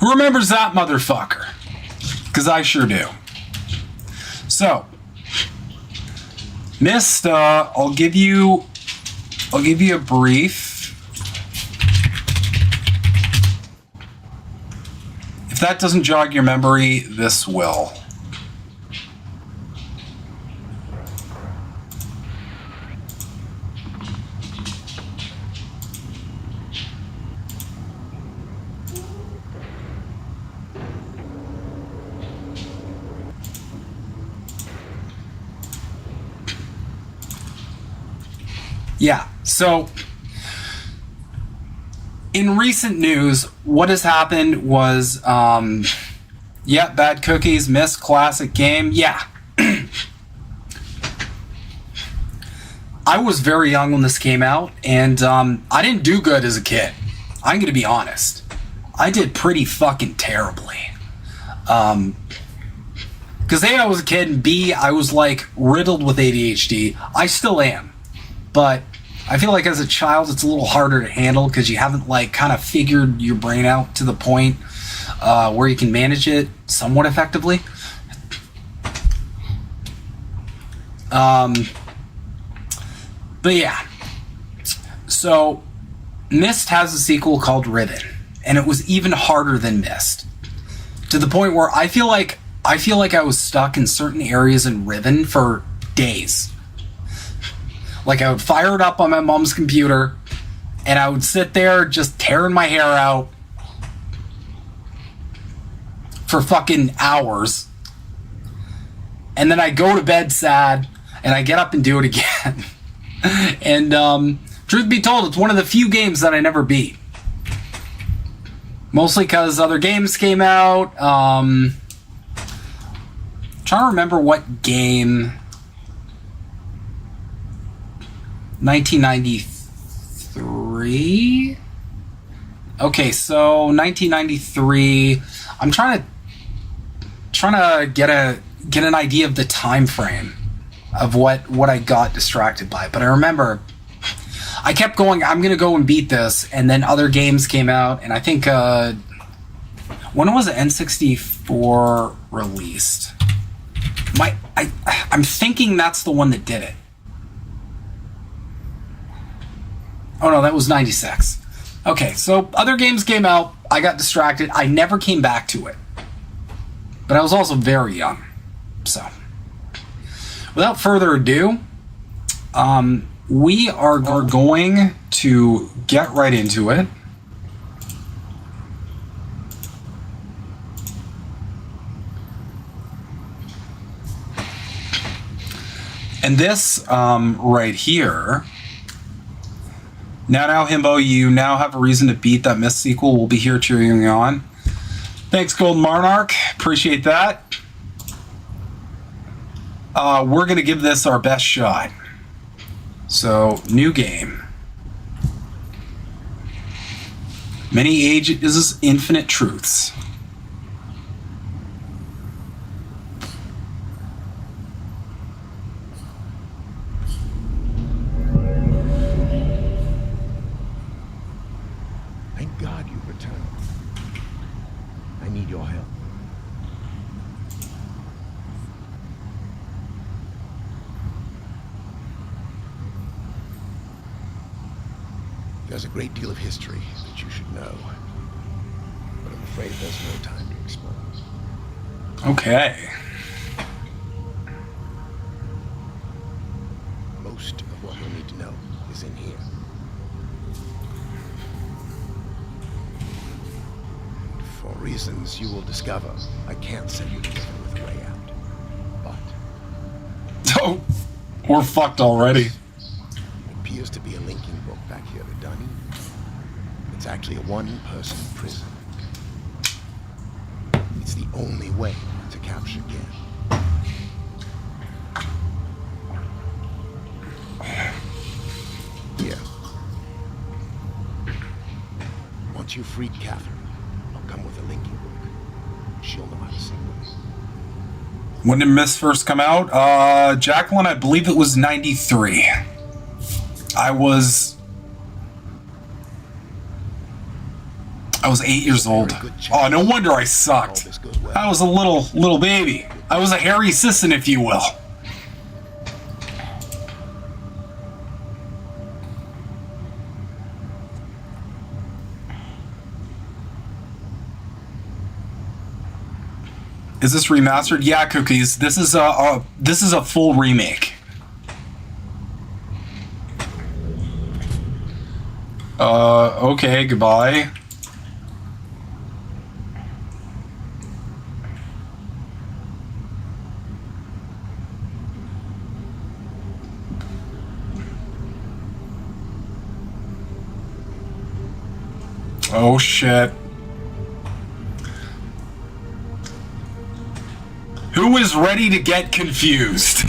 S2: Who remembers that motherfucker? Because I sure do. So, Myst, I'll give you a brief. If that doesn't jog your memory, this will. Yeah, so in recent news, what has happened was, yeah, Bad Cookies, Myst, classic game, yeah. I was very young when this came out, and I didn't do good as a kid. I'm going to be honest. I did pretty fucking terribly. Because A, I was a kid, and B, I was like riddled with ADHD. I still am. But I feel like as a child, it's a little harder to handle because you haven't like kind of figured your brain out to the point where you can manage it somewhat effectively. But yeah, so Myst has a sequel called Riven, and it was even harder than Myst, to the point where I feel like I was stuck in certain areas in Riven for days. Like, I would fire it up on my mom's computer, and I would sit there just tearing my hair out for fucking hours. And then I go to bed sad, and I get up and do it again. And, truth be told, it's one of the few games that I never beat. Mostly because other games came out. Trying to remember what game... 1993? Okay, so 1993. I'm trying to get an idea of the time frame of what I got distracted by. But I remember I kept going, I'm going to go and beat this, and then other games came out, and I think when was the N64 released? I'm thinking that's the one that did it. Oh no, that was 96. Okay, so other games came out. I got distracted. I never came back to it. But I was also very young. So, without further ado, we are going to get right into it. And this right here... Now, Himbo, you now have a reason to beat that Myst sequel. We'll be here cheering you on. Thanks, Golden Monarch. Appreciate that. We're going to give this our best shot. So, new game. Many ages, infinite truths.
S5: Thank God you returned. I need your help. There's a great deal of history that you should know, but I'm afraid there's no time to expose.
S2: Okay.
S5: Most of what you'll need to know is in here. And for reasons you will discover, I can't send you to heaven with a way out. But
S2: Oh, we're fucked already.
S5: it appears to be a linking book back here to Dunny. It's actually a one-person prison. It's the only way to capture Gen. Here. Once you've freed Catherine, I'll come with a linking book. She'll know how to signal me.
S2: When did Myst first come out? Jacqueline, I believe it was 93. I was 8 years old. Oh, no wonder I sucked. I was a little baby. I was a hairy sisson, if you will. Is this remastered? Yeah, Cookies. This is a full remake. Okay, goodbye. Oh shit. Who is ready to get confused?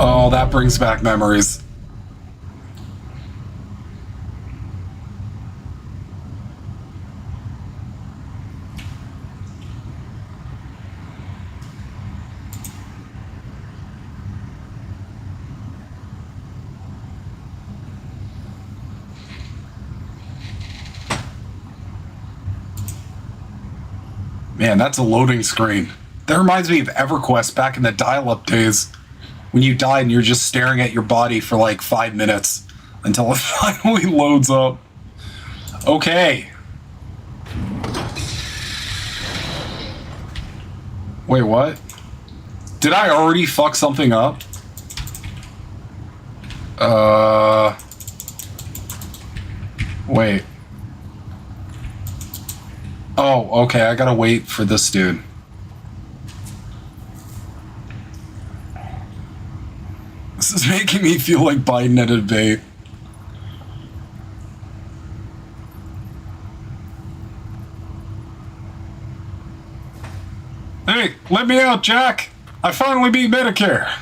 S2: Oh, that brings back memories. Man, that's a loading screen. That reminds me of EverQuest back in the dial-up days. When you died and you're just staring at your body for like 5 minutes until it finally loads up. Okay. Wait, what? Did I already fuck something up? Wait. Oh, okay, I gotta wait for this dude. This is making me feel like Biden at a debate. Hey, let me out, Jack! I finally beat Medicare!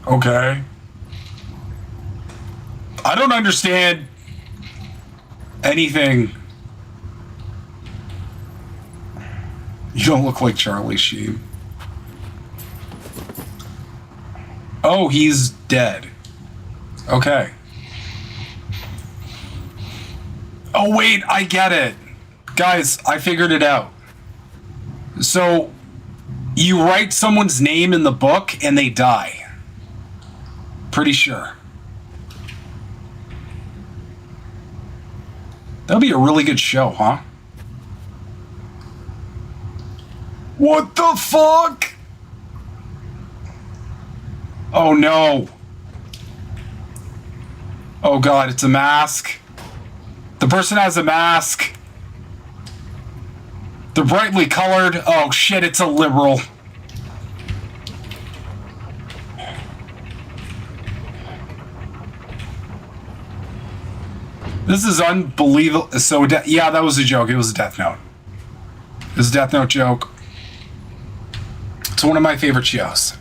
S2: Okay. I don't understand anything. You don't look like Charlie Sheen. Oh, he's dead. Okay. Oh, wait, I get it. Guys, I figured it out. So, you write someone's name in the book and they die. Pretty sure. That'll be a really good show, huh? What the fuck? Oh no. Oh god, it's a mask. The person has a mask. They're brightly colored. Oh shit, it's a liberal. This is unbelievable. So, yeah, that was a joke. It was a Death Note. It was a Death Note joke. It's one of my favorite shows.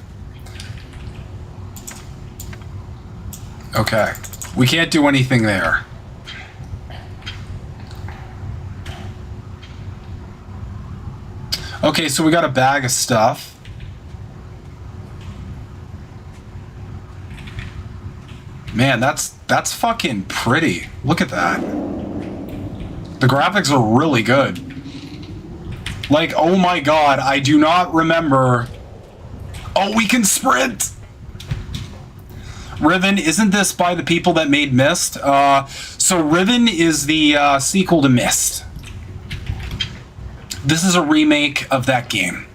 S2: Okay. We can't do anything there. Okay, so we got a bag of stuff. Man, that's fucking pretty. Look at that. The graphics are really good. Like, oh my god, I do not remember. Oh, we can sprint! Riven, isn't this by the people that made Myst? So Riven is the sequel to Myst. This is a remake of that game.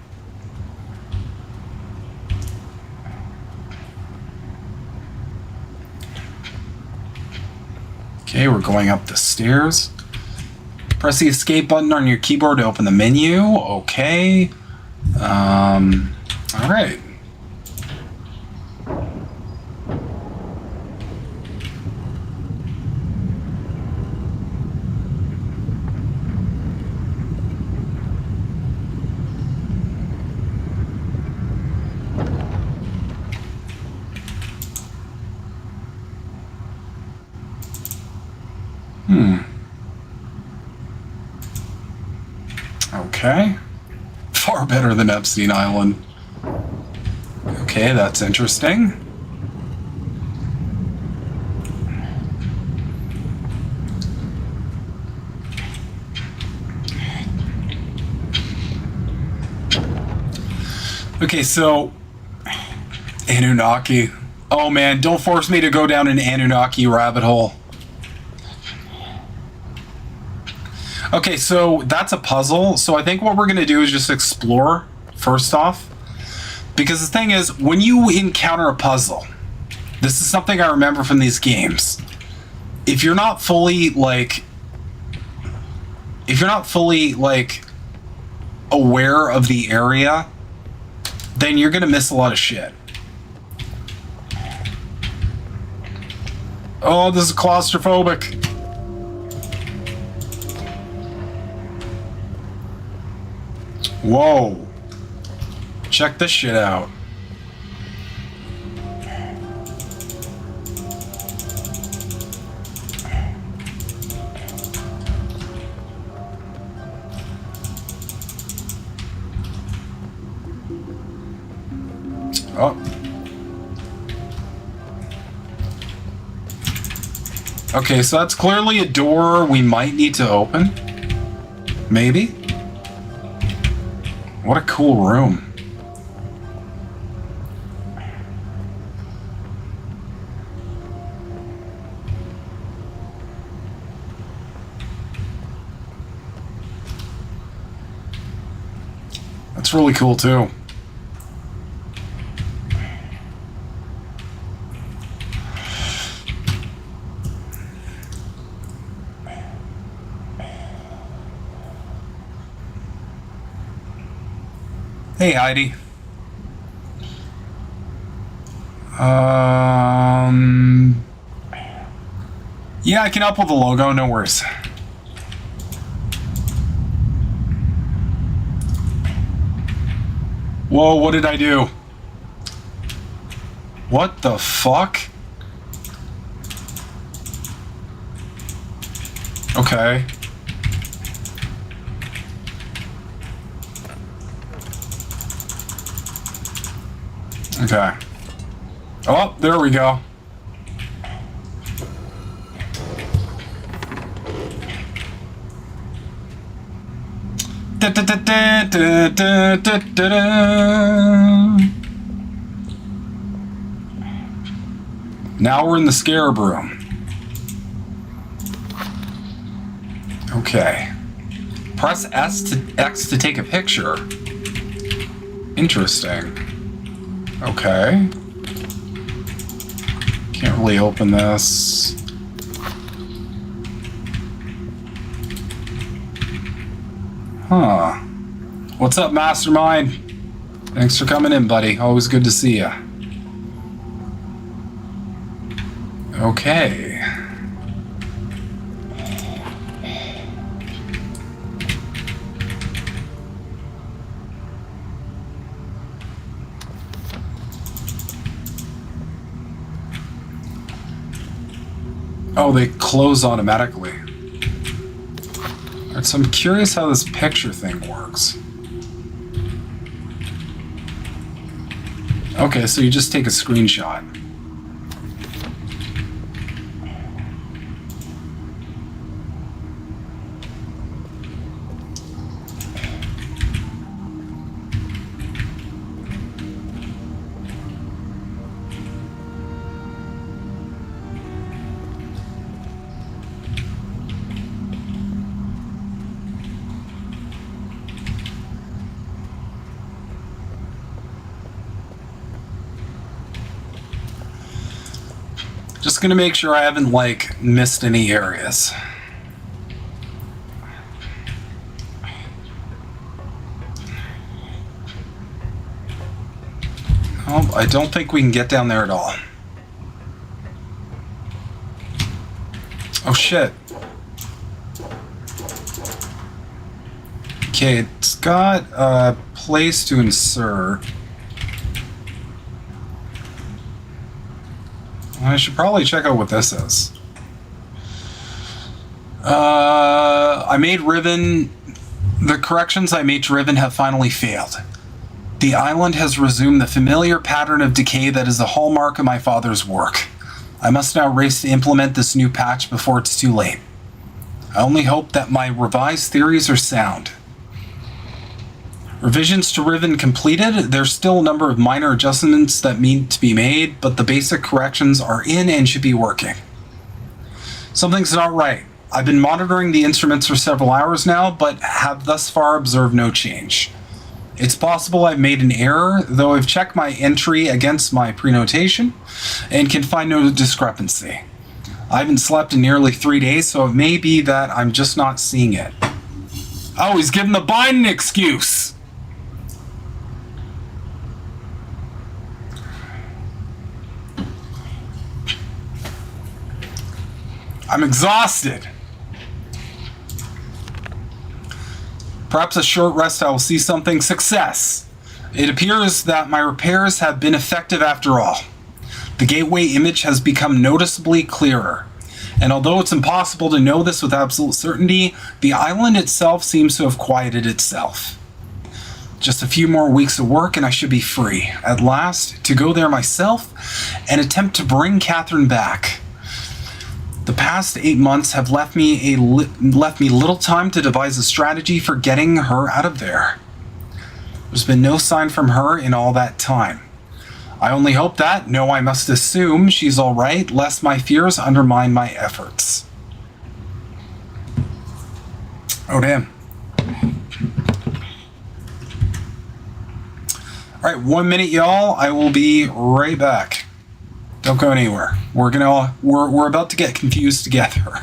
S2: Okay, we're going up the stairs. Press the escape button on your keyboard to open the menu. Okay. All right. Okay. Far better than Epstein Island. Okay, that's interesting. Okay, so Anunnaki. Oh man, don't force me to go down an Anunnaki rabbit hole. Okay, so that's a puzzle. So I think what we're going to do is just explore first off. Because the thing is, when you encounter a puzzle, this is something I remember from these games. If you're not fully, like, aware of the area, then you're going to miss a lot of shit. Oh, this is claustrophobic. Whoa. Check this shit out. Oh. Okay, so that's clearly a door we might need to open. Maybe. What a cool room. That's really cool too. Hey, Heidi. Yeah, I can help with the logo, no worries. Whoa, what did I do? What the fuck? Okay. Okay. Oh, there we go. Now we're in the scarab room. Okay. Press X to take a picture. Interesting. Okay. Can't really open this. Huh. What's up, Mastermind? Thanks for coming in, buddy. Always good to see ya. Okay. Oh, they close automatically. Alright, so I'm curious how this picture thing works. Okay, so you just take a screenshot. Just gonna make sure I haven't, like, missed any areas. Oh, I don't think we can get down there at all. Oh, shit. Okay, it's got a place to insert. I should probably check out what this is. I made Riven. The corrections I made to Riven have finally failed. The island has resumed the familiar pattern of decay that is the hallmark of my father's work. I must now race to implement this new patch before it's too late. I only hope that my revised theories are sound. Revisions to Riven completed. There's still a number of minor adjustments that need to be made, but the basic corrections are in and should be working. Something's not right. I've been monitoring the instruments for several hours now, but have thus far observed no change. It's possible I've made an error, though I've checked my entry against my prenotation and can find no discrepancy. I haven't slept in nearly 3 days, so it may be that I'm just not seeing it. Oh, he's giving the Biden excuse! I'm exhausted. Perhaps a short rest I will see something. Success. It appears that my repairs have been effective after all. The gateway image has become noticeably clearer. And although it's impossible to know this with absolute certainty, the island itself seems to have quieted itself. Just a few more weeks of work and I should be free, at last, to go there myself and attempt to bring Catherine back. The past 8 months have left me little time to devise a strategy for getting her out of there. There's been no sign from her in all that time. I only hope that, no, I must assume she's all right, lest my fears undermine my efforts. Oh, damn. All right, 1 minute, y'all. I will be right back. Don't go anywhere. We're about to get confused together.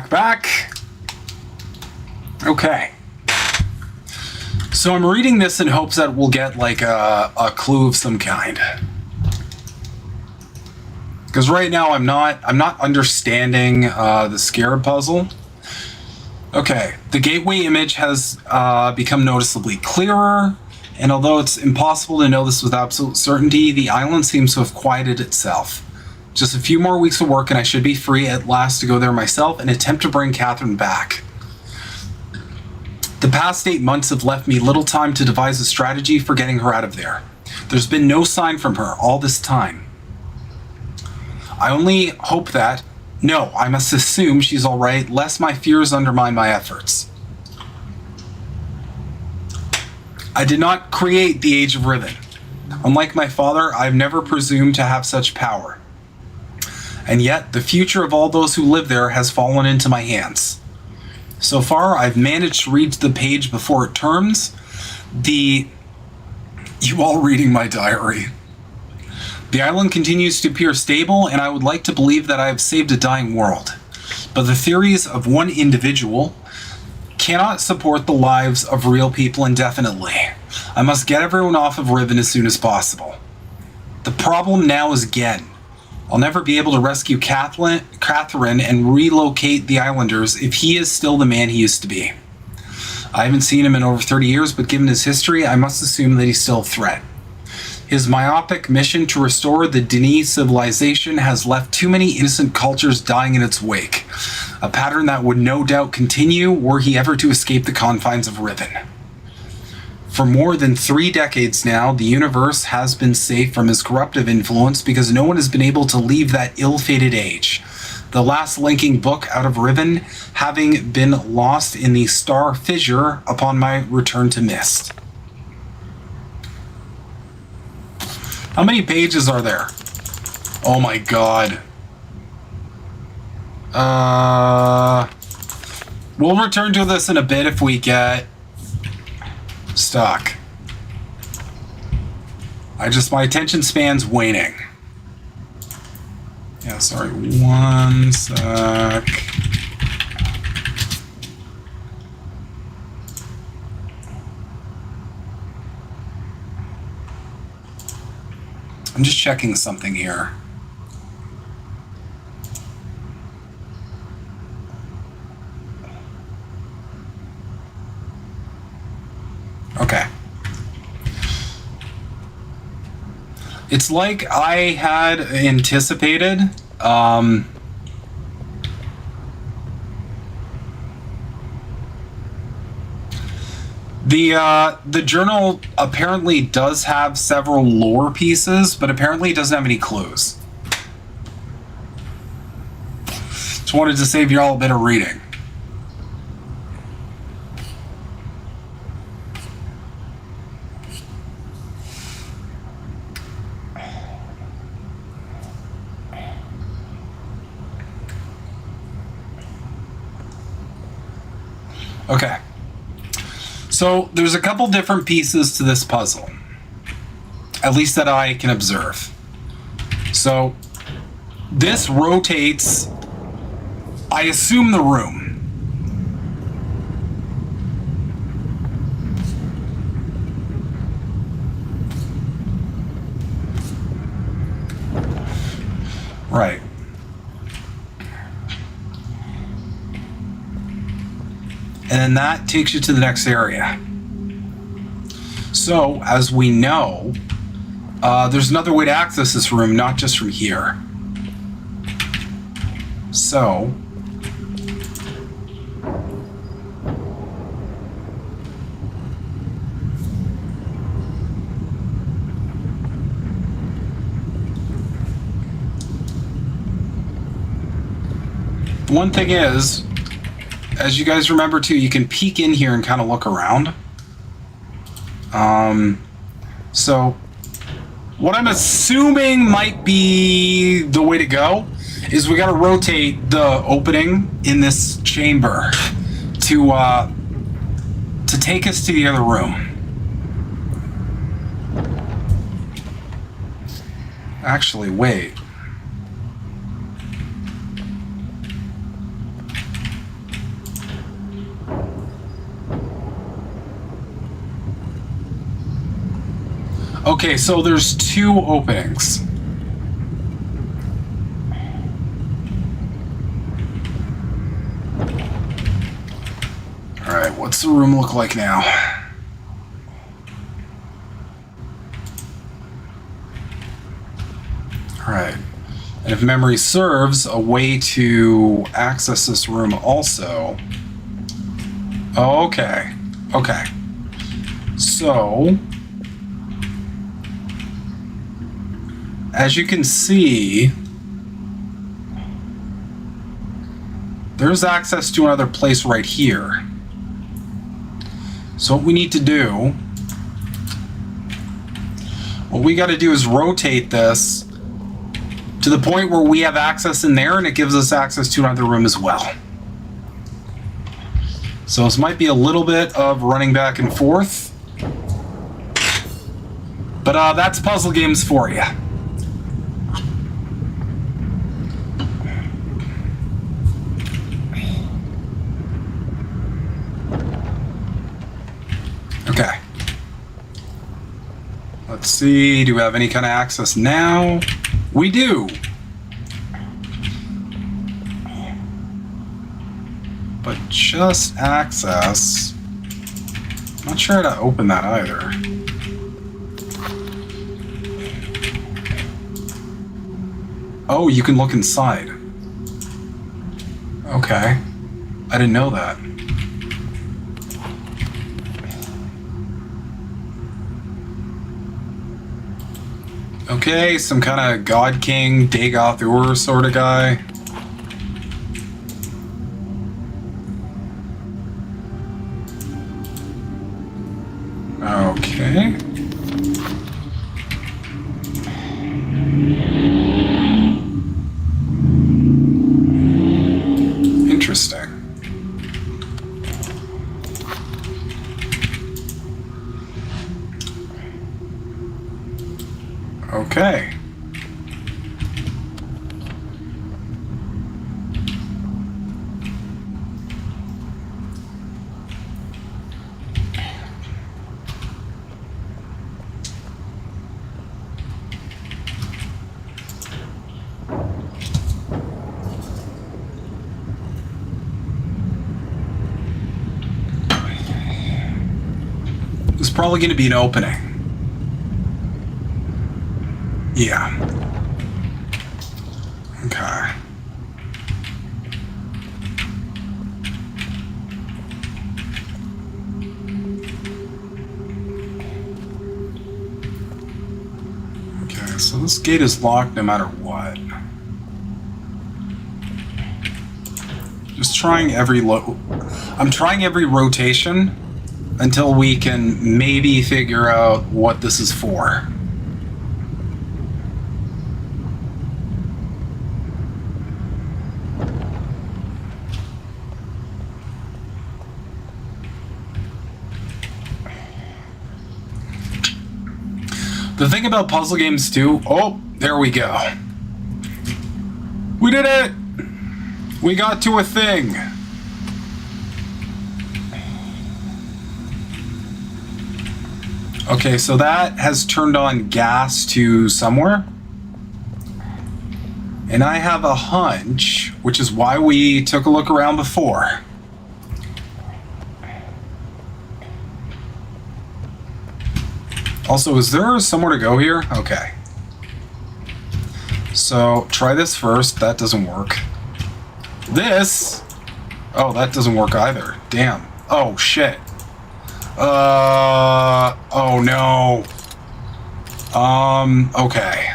S2: Back. Okay. So I'm reading this in hopes that we'll get like a clue of some kind. Because right now I'm not understanding the scarab puzzle. Okay, the gateway image has become noticeably clearer, and although it's impossible to know this with absolute certainty, the island seems to have quieted itself. Just a few more weeks of work and I should be free at last to go there myself and attempt to bring Catherine back. The past 8 months have left me little time to devise a strategy for getting her out of there. There's been no sign from her all this time. I only hope that, no, I must assume she's all right, lest my fears undermine my efforts. I did not create the Age of Riven. Unlike my father, I've never presumed to have such power. And yet, the future of all those who live there has fallen into my hands. So far, I've managed to read the page before it turns. You all reading my diary. The island continues to appear stable, and I would like to believe that I have saved a dying world. But the theories of one individual cannot support the lives of real people indefinitely. I must get everyone off of Riven as soon as possible. The problem now is Gen. I'll never be able to rescue Catherine and relocate the islanders if he is still the man he used to be. I haven't seen him in over 30 years, but given his history, I must assume that he's still a threat. His myopic mission to restore the Denis civilization has left too many innocent cultures dying in its wake, a pattern that would no doubt continue were he ever to escape the confines of Riven. For more than 3 decades now, the universe has been safe from his corruptive influence because no one has been able to leave that ill-fated age. The last linking book out of Riven having been lost in the star fissure upon my return to Myst. How many pages are there? Oh my god. We'll return to this in a bit if we get stuck. My attention span's waning. Yeah, sorry, 1 sec. I'm just checking something here. Okay. It's like I had anticipated. The journal apparently does have several lore pieces, but apparently it doesn't have any clues. Just wanted to save you all a bit of reading. Okay. So there's a couple different pieces to this puzzle, at least that I can observe. So this rotates, I assume, the room. Right. And then that takes you to the next area. So, as we know, there's another way to access this room, not just from here. So, one thing is, as you guys remember too, you can peek in here and kind of look around. So what I'm assuming might be the way to go is we got to rotate the opening in this chamber to take us to the other room. Actually, wait. Okay, so there's 2 openings. What's the room look like now? Alright. And if memory serves, a way to access this room also. Oh, okay. Okay. So, as you can see, there's access to another place right here. So what we need to do, what we got to do is rotate this to the point where we have access in there, and it gives us access to another room as well. So this might be a little bit of running back and forth, but that's puzzle games for you. Okay. Let's see, do we have any kind of access now? We do. But just access. Not sure how to open that either. Oh, you can look inside. Okay. I didn't know that. Okay, some kind of God King, Dagoth-Ur sort of guy. Okay. Interesting. Okay. There's probably going to be an opening. Yeah. Okay. Okay, so this gate is locked no matter what. Just trying every I'm trying every rotation until we can maybe figure out what this is for. The thing about puzzle games too, oh, there we go. We did it! We got to a thing. Okay, so that has turned on gas to somewhere. And I have a hunch, which is why we took a look around before. Also, is there somewhere to go here? Okay. So, try this first. That doesn't work. This! Oh, that doesn't work either. Damn. Oh, shit. Oh no. Okay.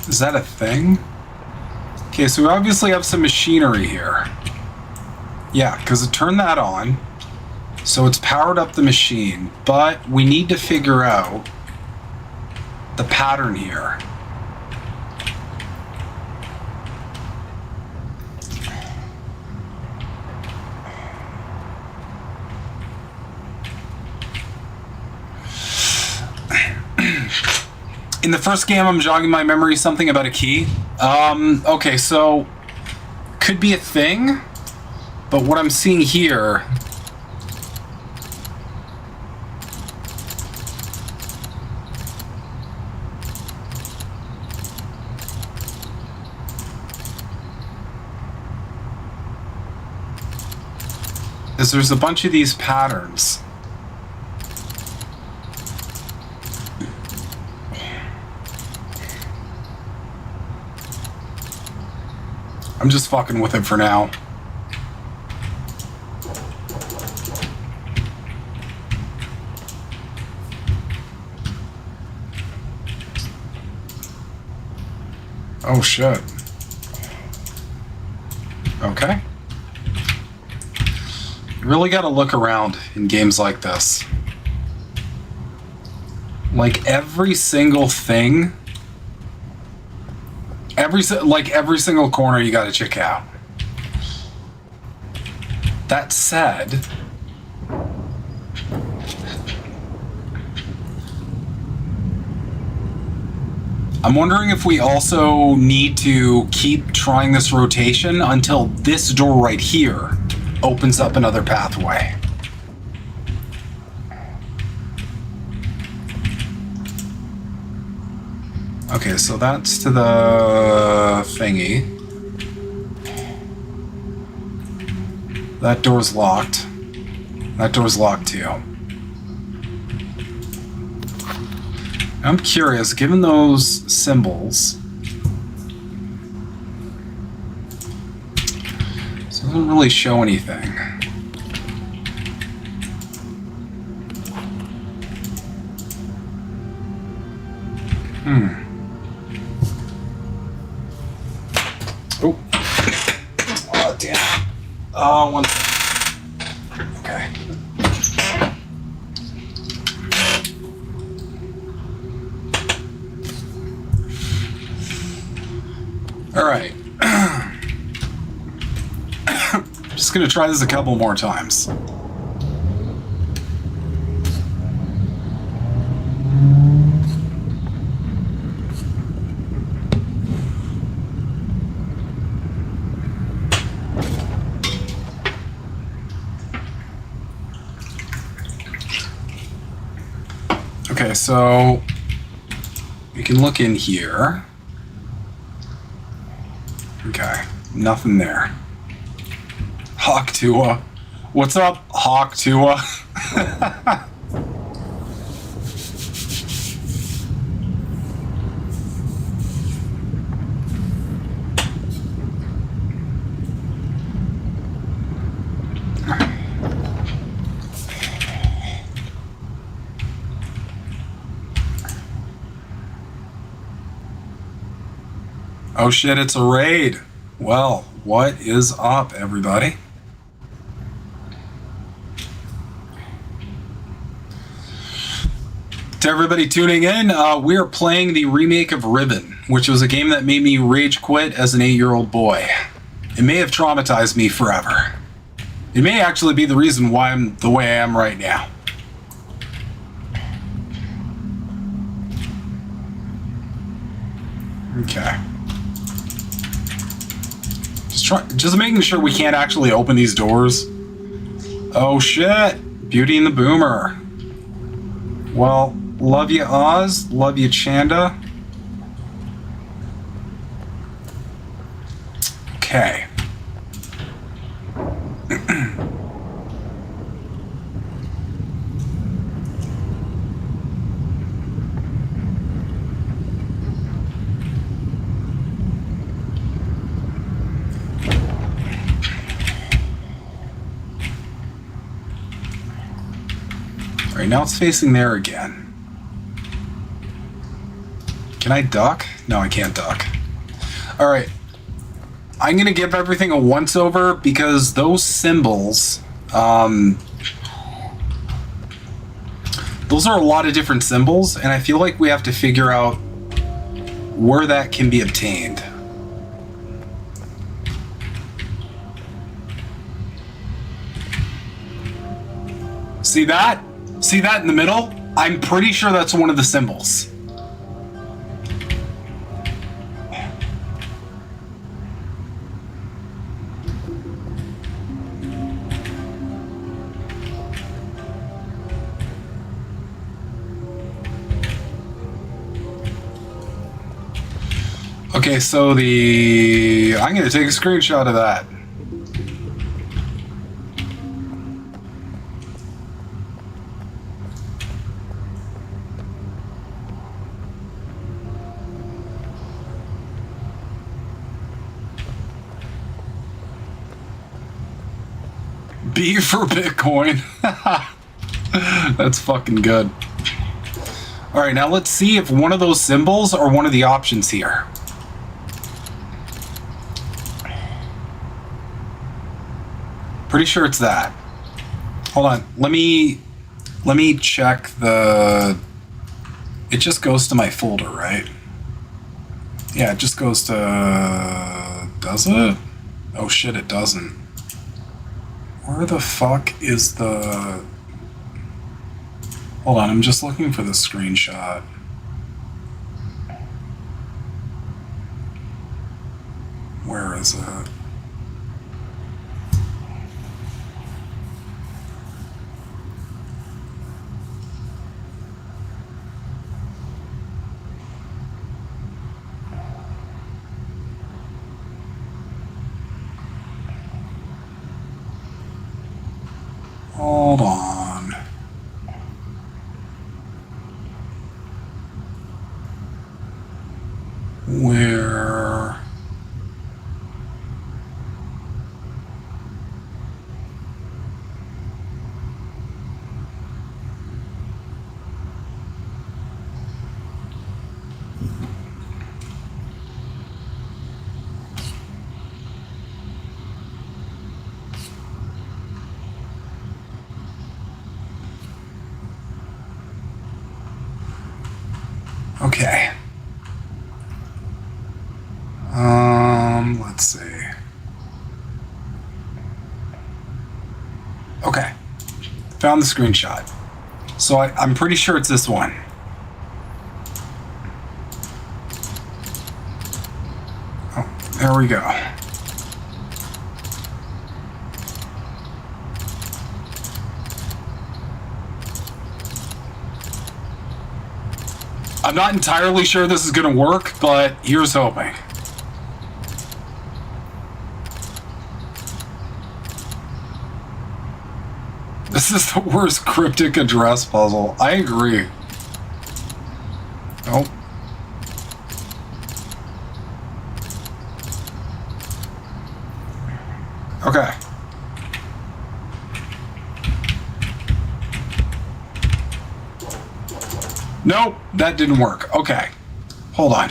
S2: Is that a thing? Okay, so we obviously have some machinery here. Yeah, because it turned that on. So it's powered up the machine, but we need to figure out the pattern here. In the first game, I'm jogging my memory something about a key. Okay, so could be a thing, but what I'm seeing here is there's a bunch of these patterns. I'm just fucking with it for now. Oh shit. Okay. You really gotta look around in games like this. Like every single thing, every single corner you gotta check out. That said, I'm wondering if we also need to keep trying this rotation until this door right here opens up another pathway. Okay, so that's to the thingy. That door's locked. That door's locked too. I'm curious, given those symbols, this doesn't really show anything. Oh. Oh, damn. Oh, one second. Okay. All right. Just gonna try this a couple more times. Okay, so you can look in here. Okay, nothing there. Hawk Tua. What's up, Hawk Tua? Oh shit, it's a raid. Well, what is up, everybody? To everybody tuning in, we are playing the remake of Riven, which was a game that made me rage quit as an 8-year-old boy. It may have traumatized me forever. It may actually be the reason why I'm the way I am right now. Okay. Just making sure we can't actually open these doors. Oh shit! Beauty and the Boomer. Well, love you Oz, love you Chanda. Okay. Alright, now it's facing there again. Can I duck? No, I can't duck. Alright. I'm going to give everything a once-over because those symbols, those are a lot of different symbols, and I feel like we have to figure out where that can be obtained. See that? See that in the middle? I'm pretty sure that's one of the symbols. Okay, so I'm going to take a screenshot of that. B for Bitcoin. That's fucking good. All right, now let's see if one of those symbols are one of the options here. Pretty sure it's that. Hold on. Let me check the... It just goes to my folder, right? Yeah, it just goes to... Does it? Oh shit, it doesn't. Where the fuck is the... Hold on, I'm just looking for the screenshot. Where is it? Hold on. Where? Okay. Let's see. Okay. Found the screenshot. So I'm pretty sure it's this one. Oh, there we go. I'm not entirely sure this is going to work, but here's hoping. This is the worst cryptic address puzzle. I agree. Oh. Okay. Nope, that didn't work. Okay. Hold on.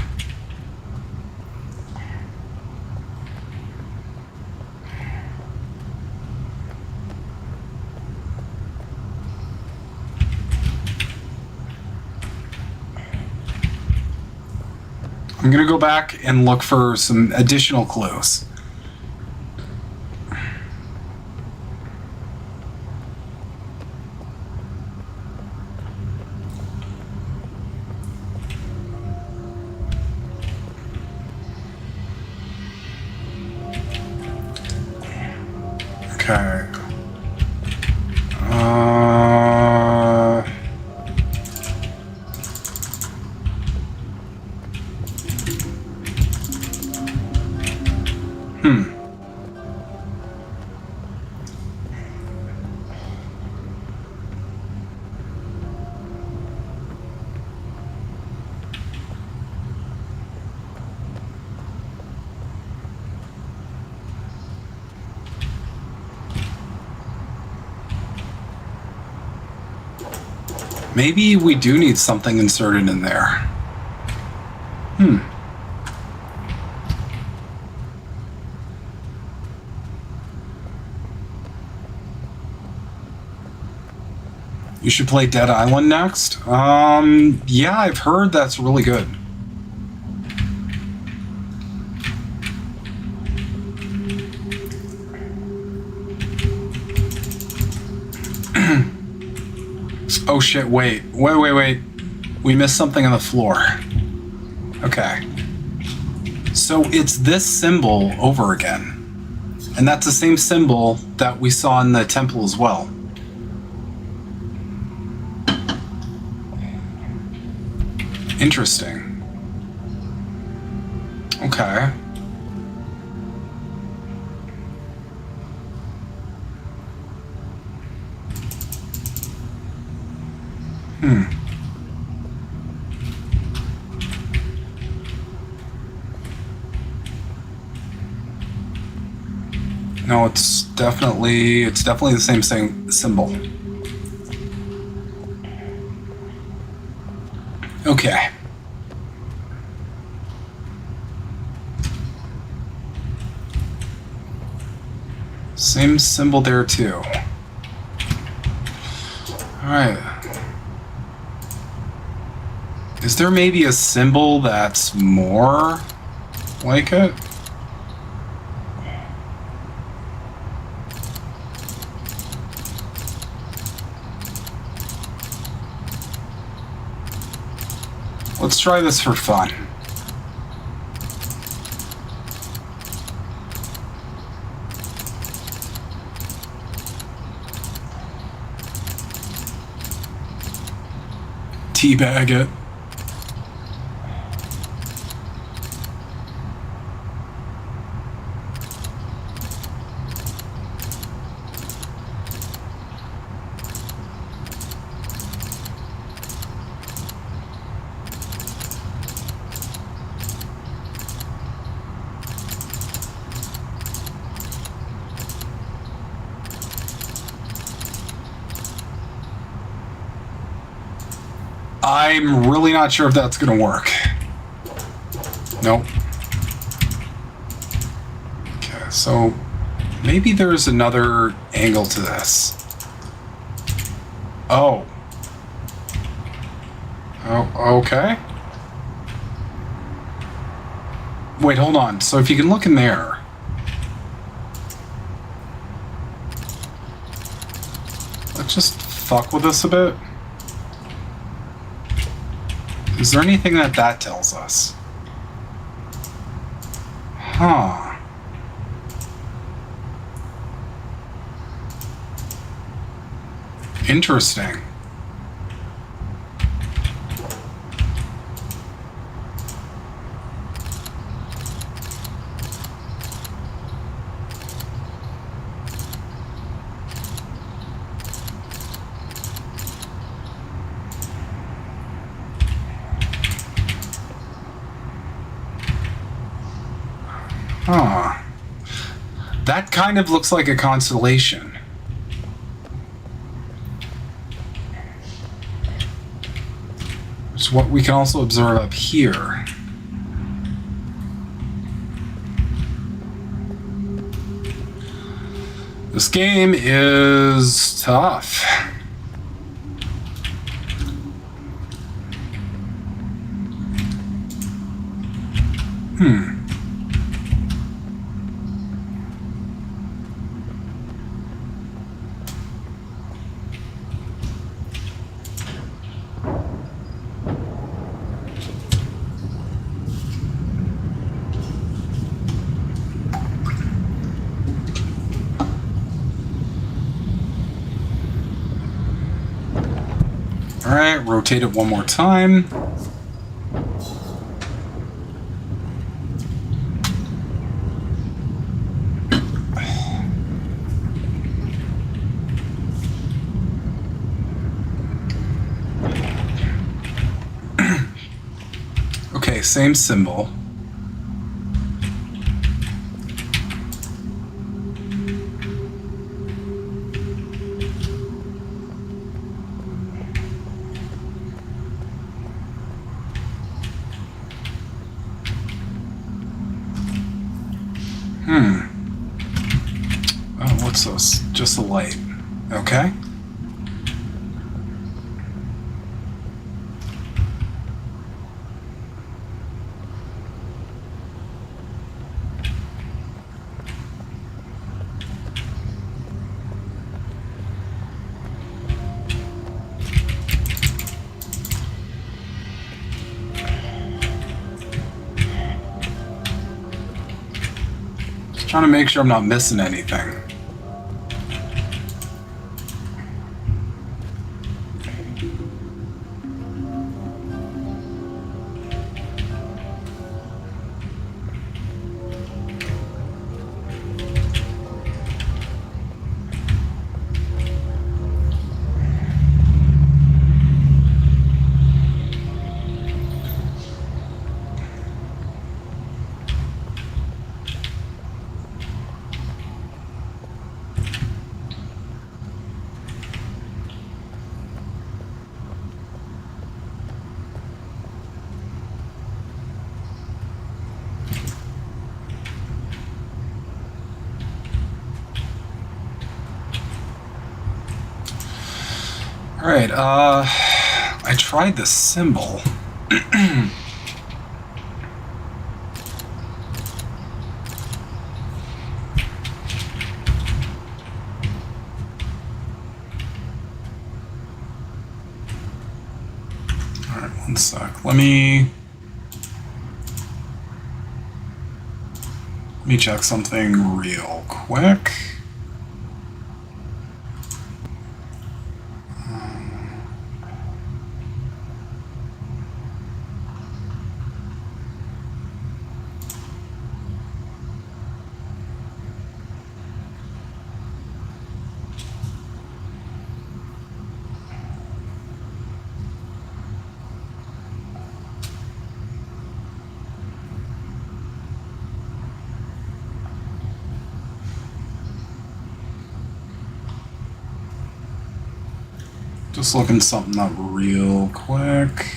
S2: I'm going to go back and look for some additional clues. Okay. Maybe we do need something inserted in there. You should play Dead Island next? Yeah, I've heard that's really good. Oh shit, wait. We missed something on the floor. Okay. So it's this symbol over again. And that's the same symbol that we saw in the temple as well. Interesting. Okay. No, it's definitely the same symbol. Okay. Same symbol there too. Alright. Is there maybe a symbol that's more like it? Let's try this for fun. Teabag it. I'm really not sure if that's going to work. Nope. Okay, so maybe there's another angle to this. Oh. Oh, okay. Wait, hold on. So if you can look in there. Let's just fuck with this a bit. Is there anything that tells us? Huh. Interesting. Huh. That kind of looks like a constellation. Which is what we can also observe up here. This game is tough. Alright, rotate it one more time. Okay, same symbol. Oh, what's this? Just a light. Okay. Trying to make sure I'm not missing anything. Alright, I tried the symbol. Alright, one sec. Let me check something real quick. Just looking something up real quick.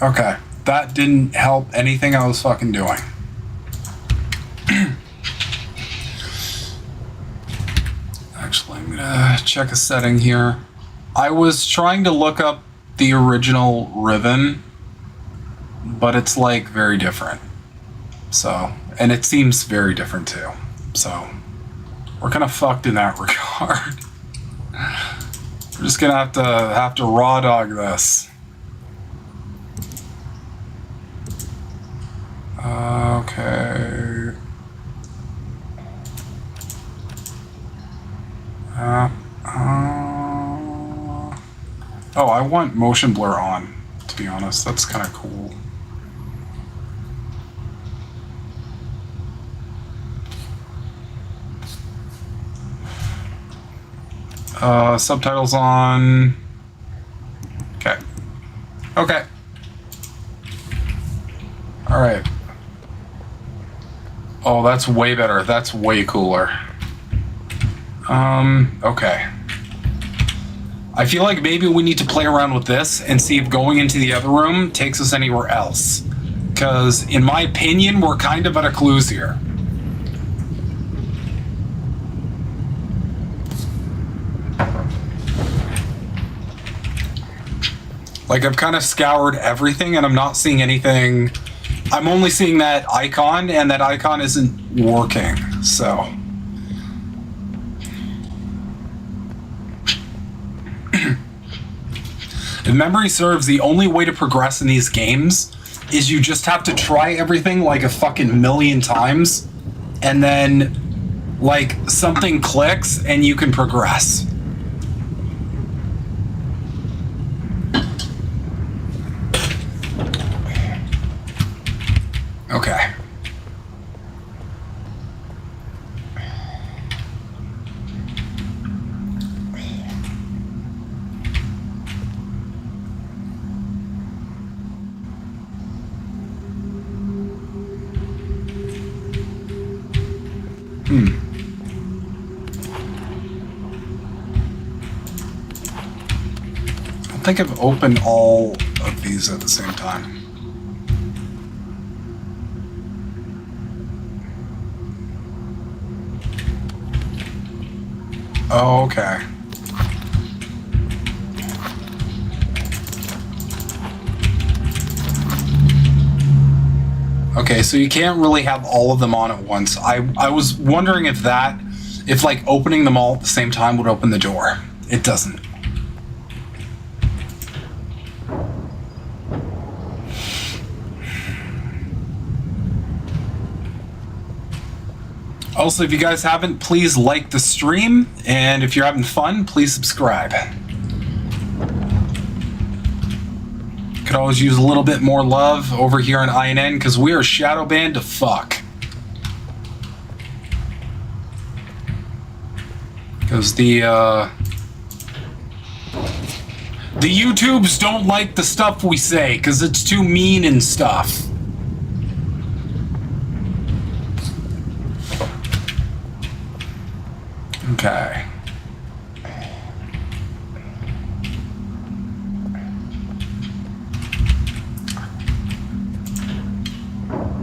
S2: Okay, that didn't help anything I was fucking doing. Actually, I'm gonna check a setting here. I was trying to look up the original Riven, but it's like very different. So, and it seems very different too. So, we're kind of fucked in that regard. We're just gonna have to raw dog this. Okay. Oh, I want motion blur on, to be honest. That's kind of cool. Subtitles on. Okay. Okay. All right. Oh, that's way better. That's way cooler. Okay. I feel like maybe we need to play around with this and see if going into the other room takes us anywhere else. Because, in my opinion, we're kind of at a clues here. Like, I've kind of scoured everything and I'm not seeing anything. I'm only seeing that icon, and that icon isn't working, so. If memory serves, the only way to progress in these games is you just have to try everything like a fucking million times, and then, like, something clicks and you can progress. Okay. I think I've opened all of these at the same time. Oh, okay. Okay, so you can't really have all of them on at once. I was wondering if like opening them all at the same time would open the door. It doesn't. Also, if you guys haven't, please like the stream, and if you're having fun, please subscribe. Could always use a little bit more love over here on INN, because we are shadow banned to fuck. Because the The YouTubes don't like the stuff we say because it's too mean and stuff. Okay.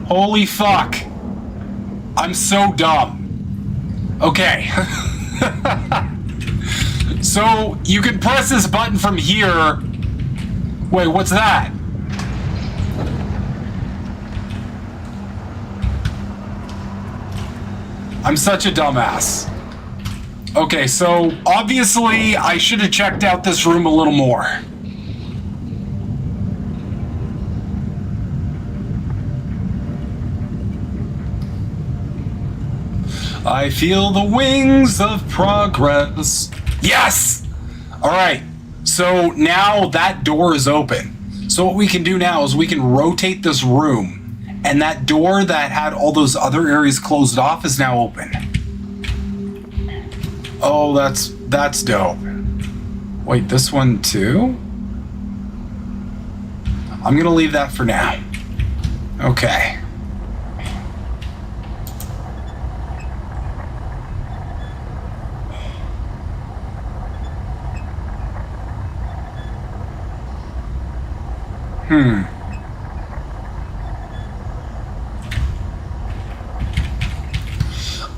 S2: Holy fuck. I'm so dumb. Okay. So you can press this button from here. Wait, what's that? I'm such a dumbass. Okay, so obviously I should have checked out this room a little more. I feel the wings of progress. Yes! All right, so now that door is open. So what we can do now is we can rotate this room, and that door that had all those other areas closed off is now open. Oh, that's dope. Wait, this one too? I'm gonna leave that for now. Okay.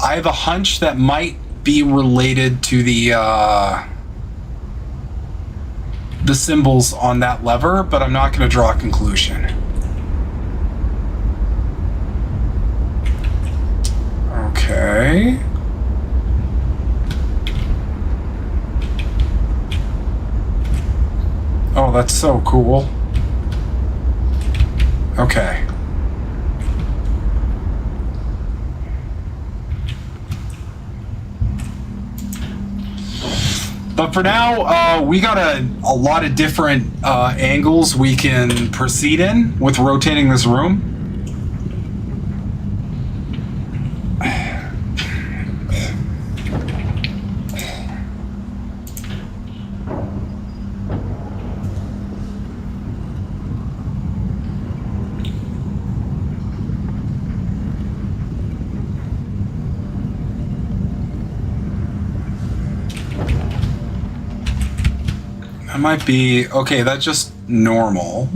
S2: I have a hunch that might be related to the symbols on that lever, but I'm not going to draw a conclusion. Okay. Oh, that's so cool. Okay. But for now, we got a lot of different angles we can proceed in with rotating this room. That might be okay. That's just normal.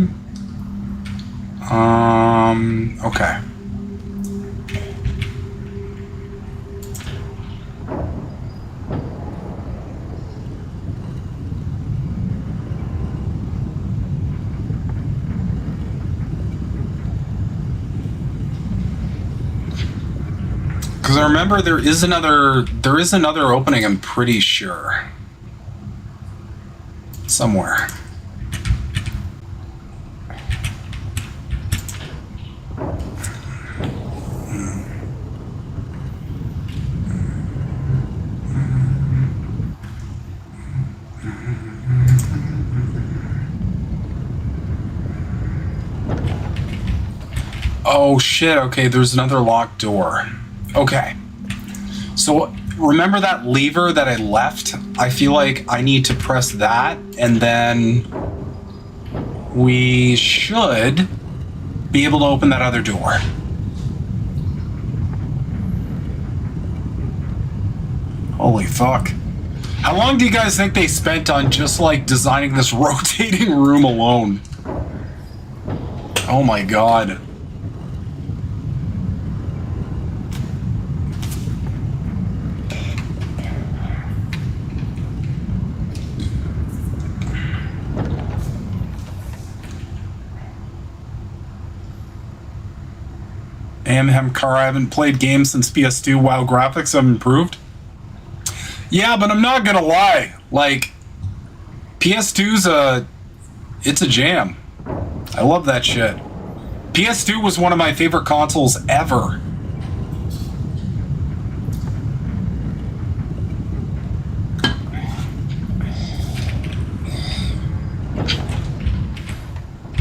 S2: Okay. Because I remember there is another opening, I'm pretty sure. Somewhere. Oh shit, okay, there's another locked door. Okay. So remember that lever that I left? I feel like I need to press that, and then we should be able to open that other door. Holy fuck. How long do you guys think they spent on just like designing this rotating room alone? Oh my god. Car, I haven't played games since PS2. Wow, graphics have improved. Yeah, but I'm not gonna lie. Like, PS2's it's a jam. I love that shit. PS2 was one of my favorite consoles ever.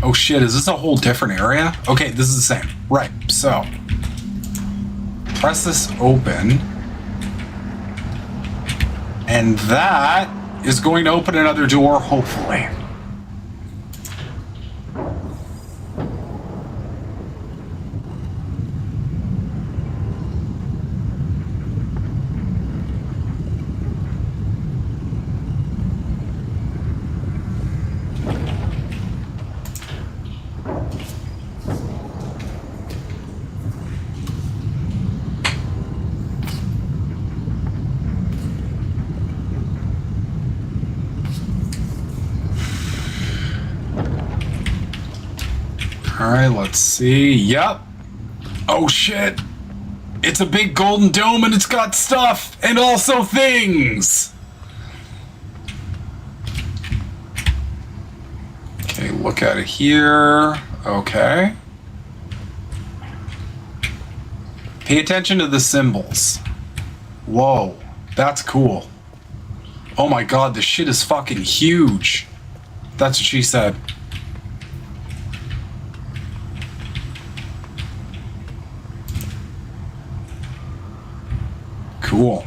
S2: Oh shit, is this a whole different area? Okay, this is the same. Right, so press this open, and that is going to open another door, hopefully. Alright, let's see. Yep. Oh shit. It's a big golden dome and it's got stuff and also things. Okay, look at it here. Okay. Pay attention to the symbols. Whoa, that's cool. Oh my god, this shit is fucking huge. That's what she said. Cool.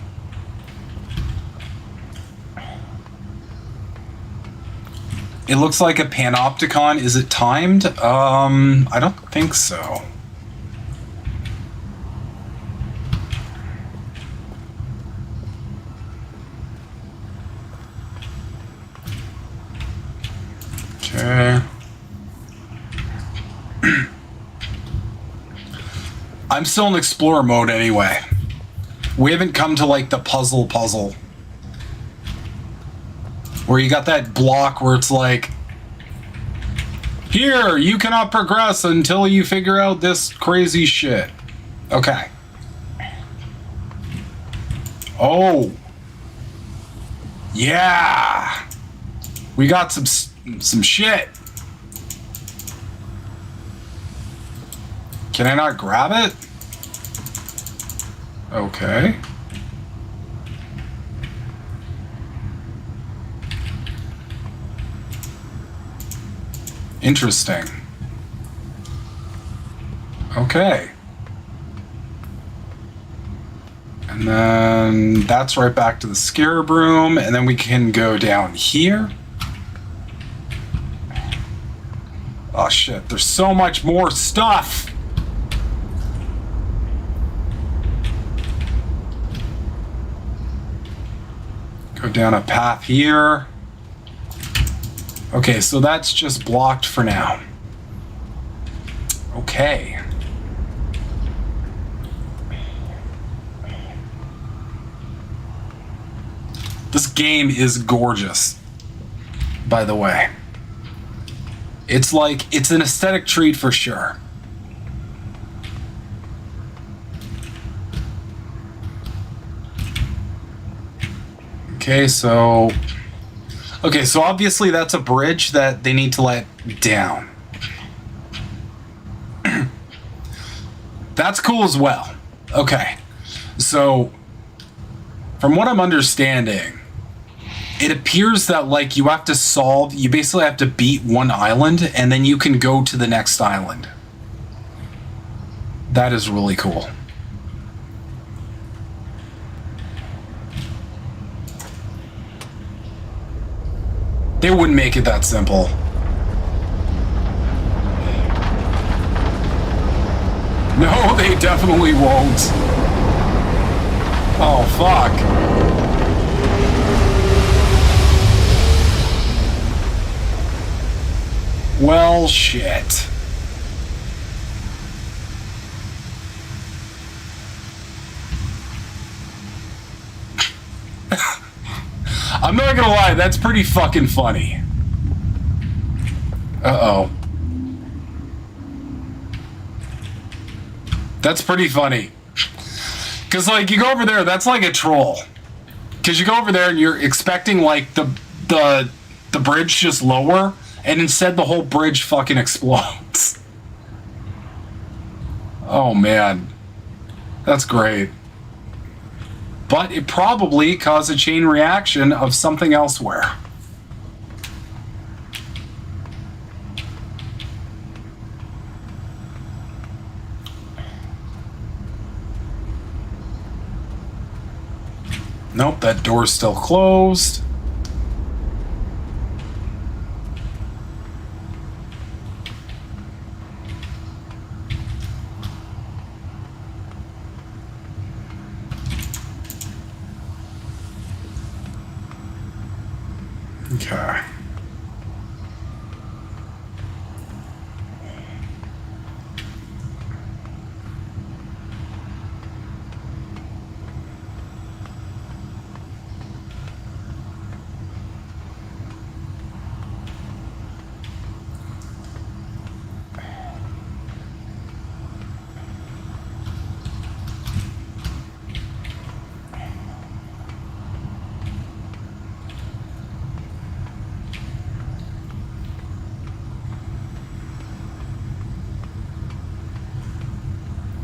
S2: It looks like a panopticon. Is it timed? I don't think so. Okay. I'm still in explorer mode anyway. We haven't come to like the puzzle where you got that block where it's like, here, you cannot progress until you figure out this crazy shit. Okay. Oh. Yeah. We got some shit. Can I not grab it? Okay. Interesting. Okay. And then that's right back to the scarab room, and then we can go down here. Oh shit, there's so much more stuff! Go down a path here. Okay, so that's just blocked for now. Okay. This game is gorgeous, by the way. It's like, it's an aesthetic treat for sure. Okay, so obviously that's a bridge that they need to let down. That's cool as well. Okay, so from what I'm understanding, it appears that like you basically have to beat one island and then you can go to the next island. That is really cool. They wouldn't make it that simple. No, they definitely won't. Oh, fuck. Well, shit. I'm not gonna lie, that's pretty fucking funny. Uh-oh. That's pretty funny. Because, like, you go over there, that's like a troll. Because you go over there and you're expecting, like, the bridge just lower, and instead the whole bridge fucking explodes. Oh, man. That's great. But it probably caused a chain reaction of something elsewhere. Nope, that door's still closed. Okay.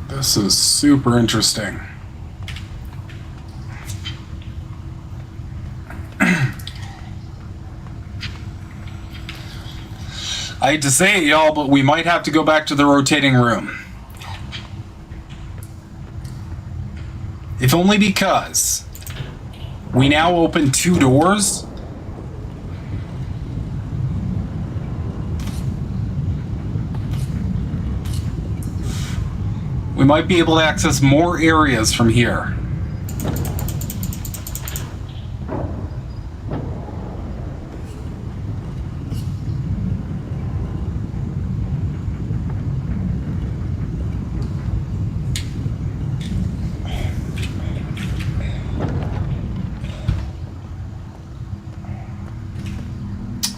S2: This is super interesting. I hate to say it, y'all, but we might have to go back to the rotating room. If only because we now open 2 doors. We might be able to access more areas from here.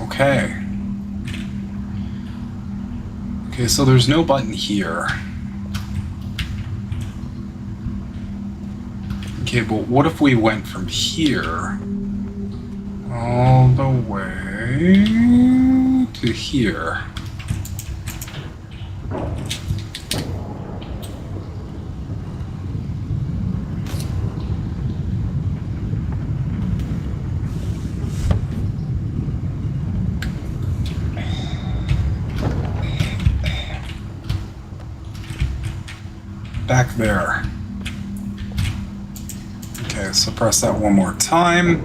S2: Okay. Okay, so there's no button here. Okay, but what if we went from here all the way to here? Back there. Okay, so press that one more time.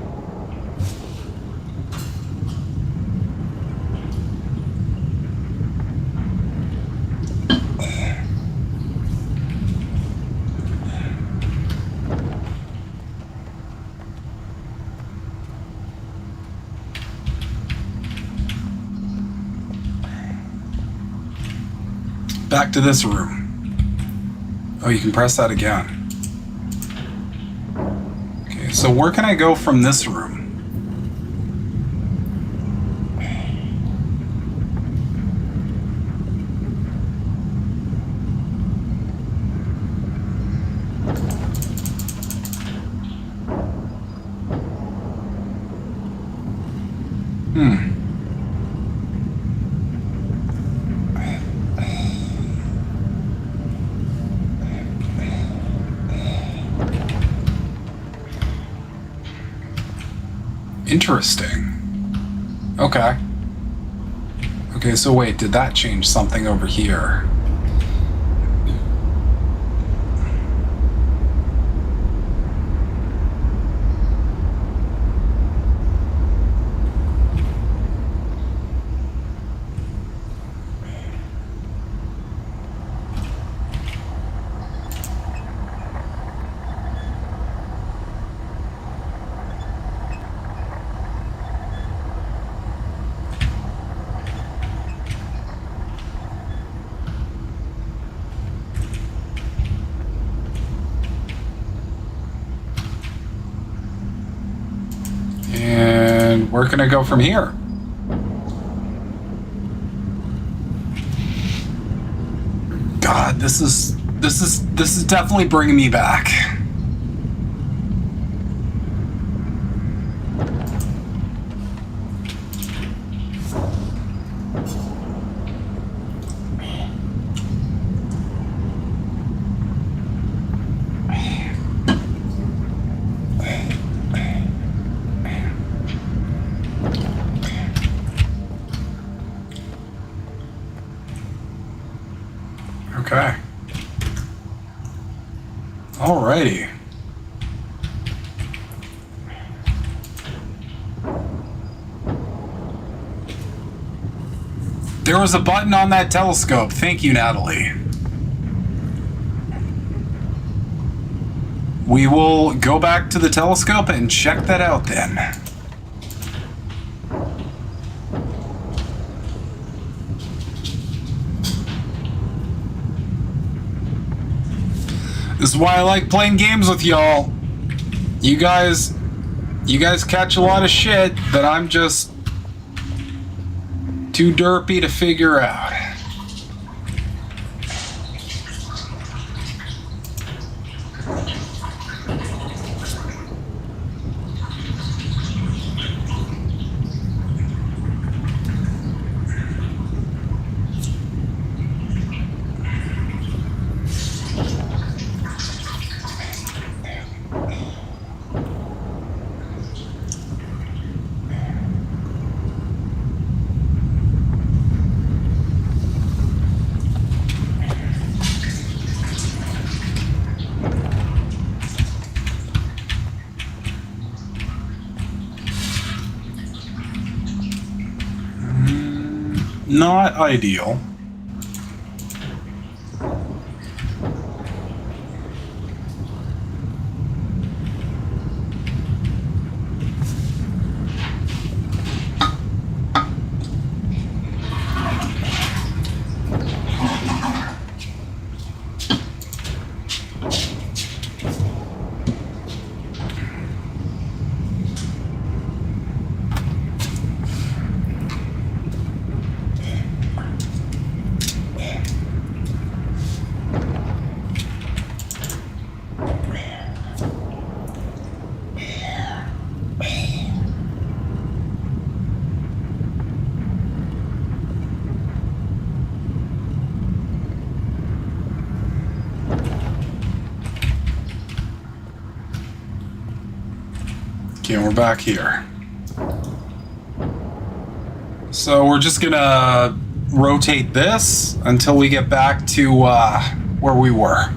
S2: Back to this room. Oh, you can press that again. Okay, so where can I go from this room? Interesting. Okay. Okay, so wait, did that change something over here? And where can I go from here? God, this is definitely bringing me back. Okay. Alrighty. There was a button on that telescope. Thank you, Natalie. We will go back to the telescope and check that out then. This is why I like playing games with y'all. You guys catch a lot of shit that I'm just too derpy to figure out. Not ideal. Okay, we're back here. So we're just gonna rotate this until we get back to where we were.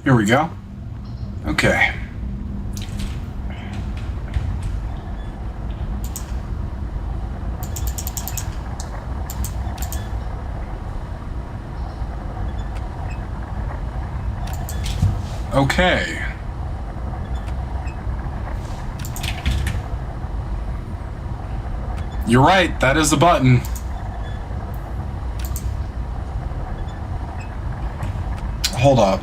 S2: Here we go. Okay. Okay. You're right, that is a button. Hold up.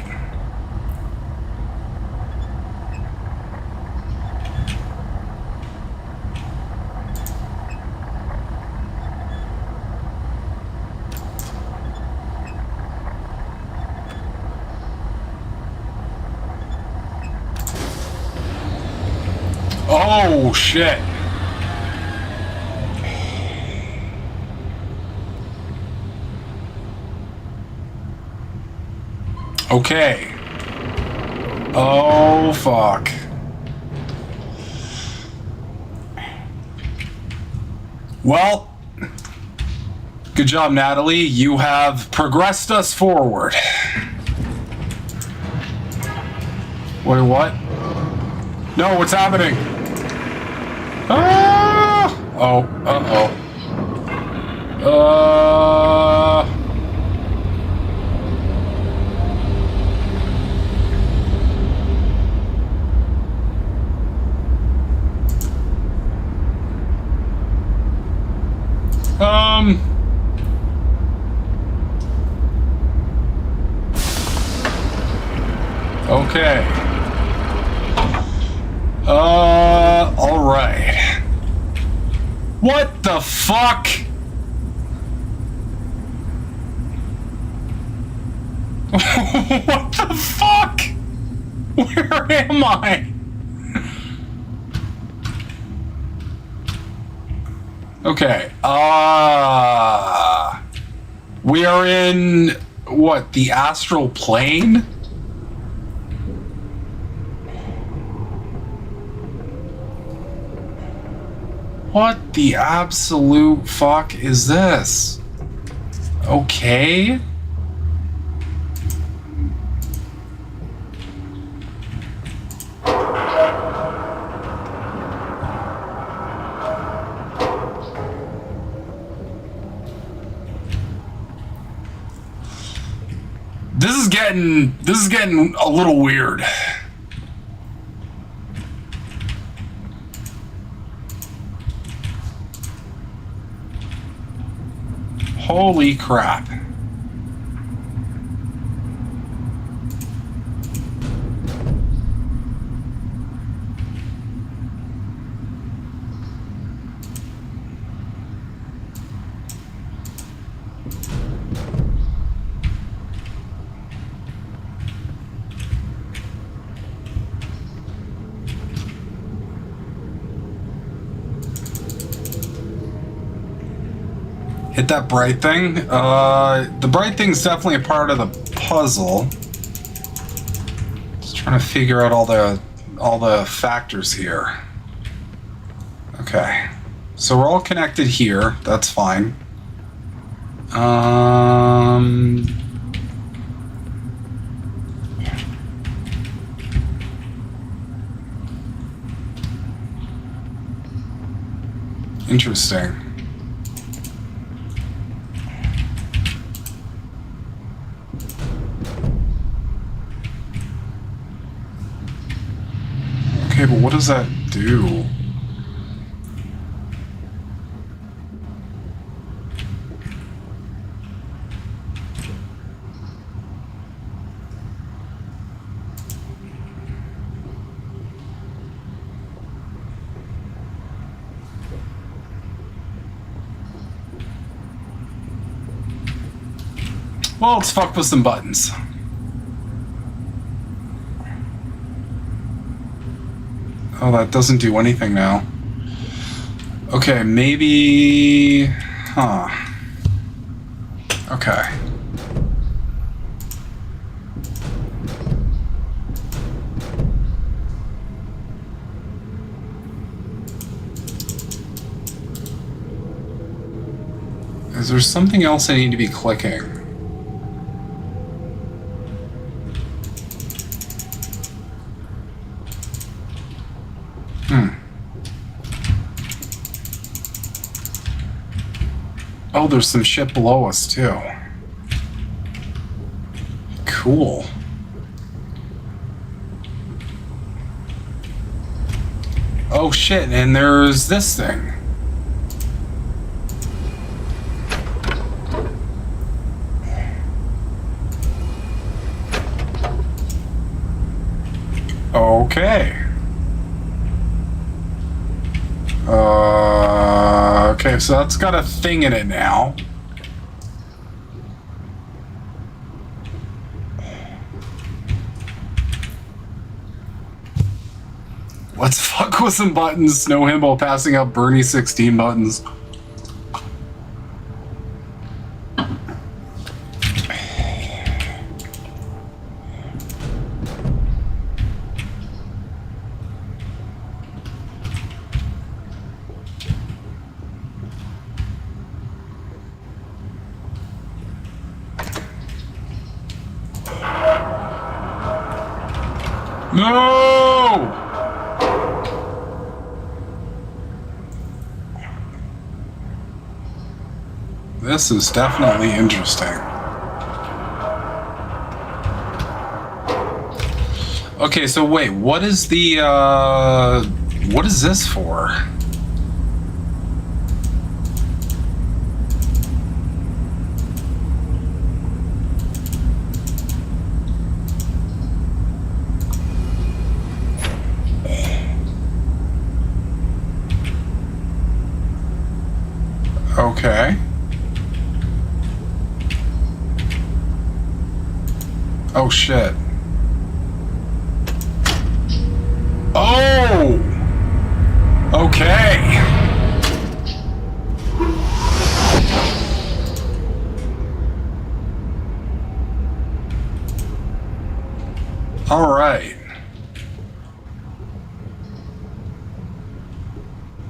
S2: Oh, shit. Okay. Oh, fuck. Well, good job, Natalie. You have progressed us forward. Wait, what? No, what's happening? Ah! Oh, uh-oh. Okay. All right. What the fuck? What the fuck? Where am I? Okay. We are in what, the astral plane? What the absolute fuck is this? Okay. This is getting a little weird. Holy crap. Hit that bright thing. The bright thing's definitely a part of the puzzle. Just trying to figure out all the factors here. Okay. So we're all connected here. That's fine. Interesting. Okay, but what does that do? Well, let's fuck with some buttons. Oh, that doesn't do anything now. Okay, maybe... Huh. Okay. Is there something else I need to be clicking? Oh, there's some shit below us, too. Cool. Oh, shit, and there's this thing. Okay. Okay, so that's got a thing in it now. Let's fuck with some buttons. Snow Himbo passing up Bernie 16 buttons. No! This is definitely interesting. Okay, so wait, what is the, what is this for? Okay. Oh shit. Oh! Okay. All right.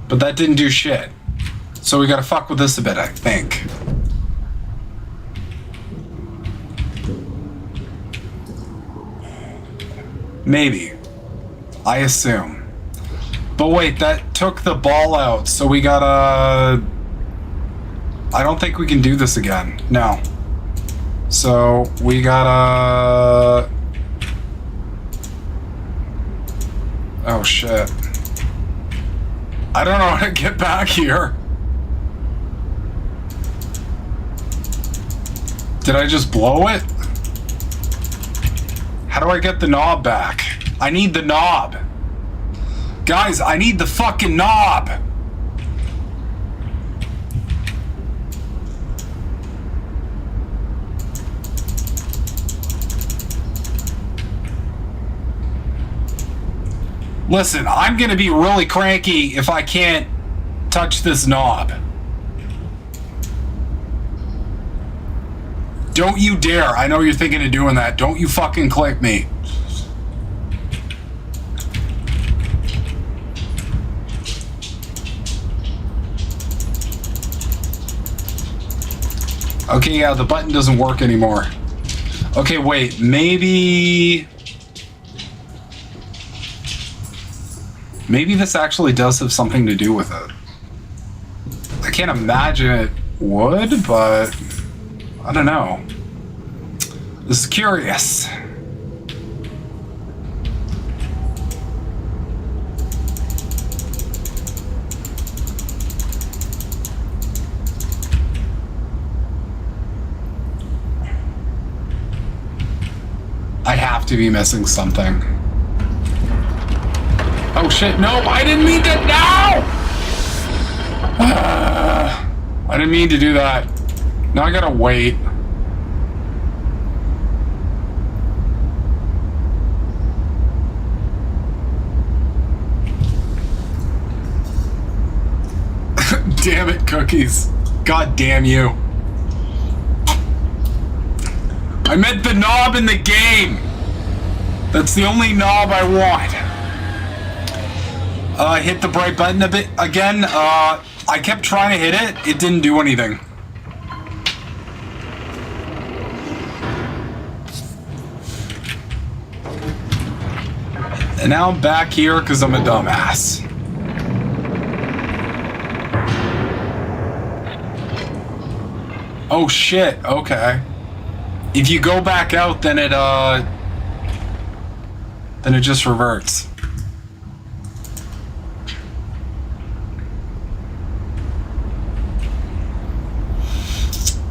S2: But that didn't do shit. So we gotta fuck with this a bit, I think. Maybe. I assume. But wait, that took the ball out, so we gotta... I don't think we can do this again. No. So, we gotta... Oh shit. I don't know how to get back here. Did I just blow it? How do I get the knob back? I need the knob. Guys, I need the fucking knob. Listen, I'm gonna be really cranky if I can't touch this knob. Don't you dare. I know you're thinking of doing that. Don't you fucking click me. Okay, yeah, the button doesn't work anymore. Okay, wait, maybe this actually does have something to do with it. I can't imagine it would, but I don't know. This is curious. I have to be missing something. Oh shit, no, I didn't mean to, no! I didn't mean to do that. Now I gotta wait. Damn it, cookies. God damn you. I meant the knob in the game. That's the only knob I want. Hit the bright button a bit again. I kept trying to hit it. It didn't do anything. And now I'm back here because I'm a dumbass. Oh shit, okay. If you go back out, then it just reverts.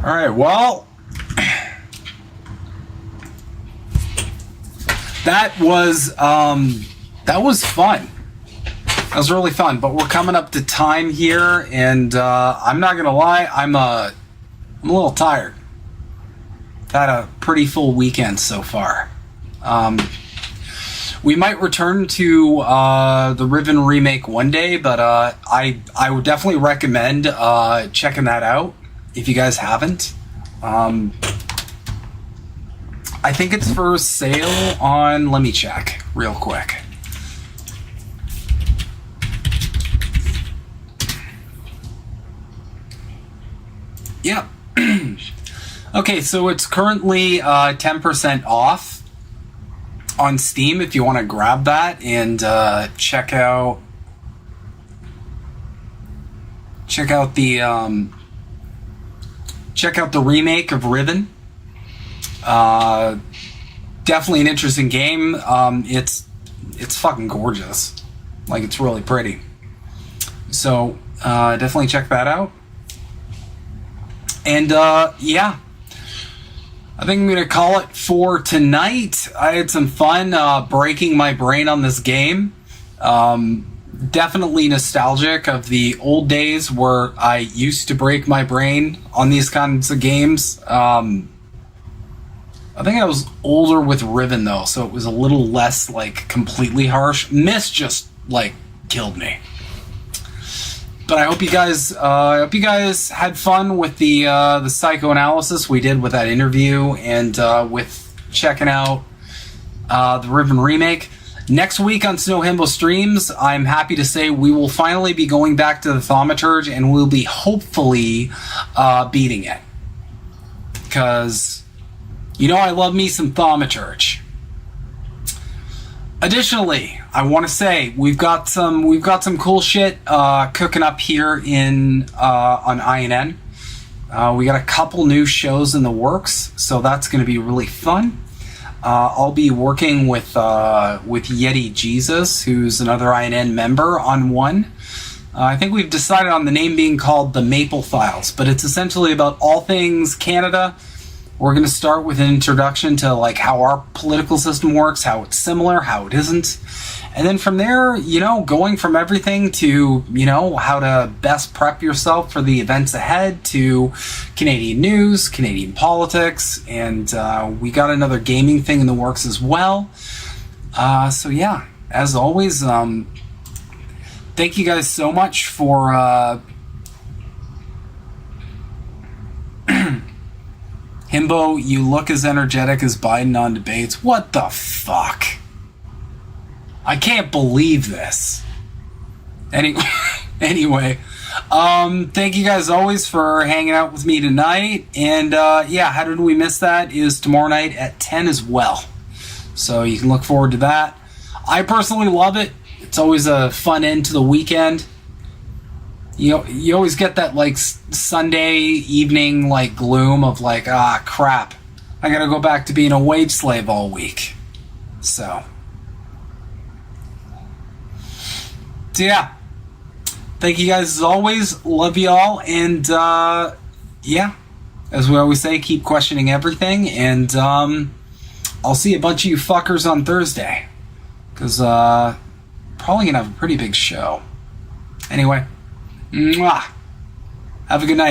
S2: All right, well, that was fun. That was really fun, but we're coming up to time here, and I'm not gonna lie, I'm a little tired. Had a pretty full weekend so far. We might return to the Riven remake one day, but I would definitely recommend checking that out if you guys haven't. I think it's for sale on, let me check real quick. Yep. Okay, so it's currently 10% off on Steam if you want to grab that and check out the remake of Riven. Definitely an interesting game. It's fucking gorgeous. Like, it's really pretty. So definitely check that out. And yeah, I think I'm gonna call it for tonight. I had some fun breaking my brain on this game. Definitely nostalgic of the old days where I used to break my brain on these kinds of games. I think I was older with Riven though, so it was a little less like completely harsh. Myst just like killed me. But I hope you guys had fun with the psychoanalysis we did with that interview and with checking out the Riven remake. Next week on Snow Himbo Streams, I'm happy to say we will finally be going back to the Thaumaturge and we'll be hopefully beating it. Because, you know, I love me some Thaumaturge. Additionally, I want to say we've got some cool shit cooking up here in on INN. We got a couple new shows in the works, so that's going to be really fun. I'll be working with Yeti Jesus, who's another INN member, on one. I think we've decided on the name being called The Maple Files, but it's essentially about all things Canada. We're going to start with an introduction to like how our political system works, how it's similar, how it isn't. And then from there, you know, going from everything to, you know, how to best prep yourself for the events ahead to Canadian news, Canadian politics, and we got another gaming thing in the works as well. So yeah, as always, thank you guys so much for Himbo, you look as energetic as Biden on debates. What the fuck? I can't believe this. Anyway, thank you guys always for hanging out with me tonight. And yeah, How Did We Miss That is tomorrow night at 10 as well. So you can look forward to that. I personally love it. It's always a fun end to the weekend. You always get that like Sunday evening like gloom of like, ah, crap, I gotta go back to being a wage slave all week. So yeah, thank you guys as always. Love y'all, and yeah, as we always say, keep questioning everything. And I'll see a bunch of you fuckers on Thursday, because probably gonna have a pretty big show. Anyway. Mwah. Have a good night.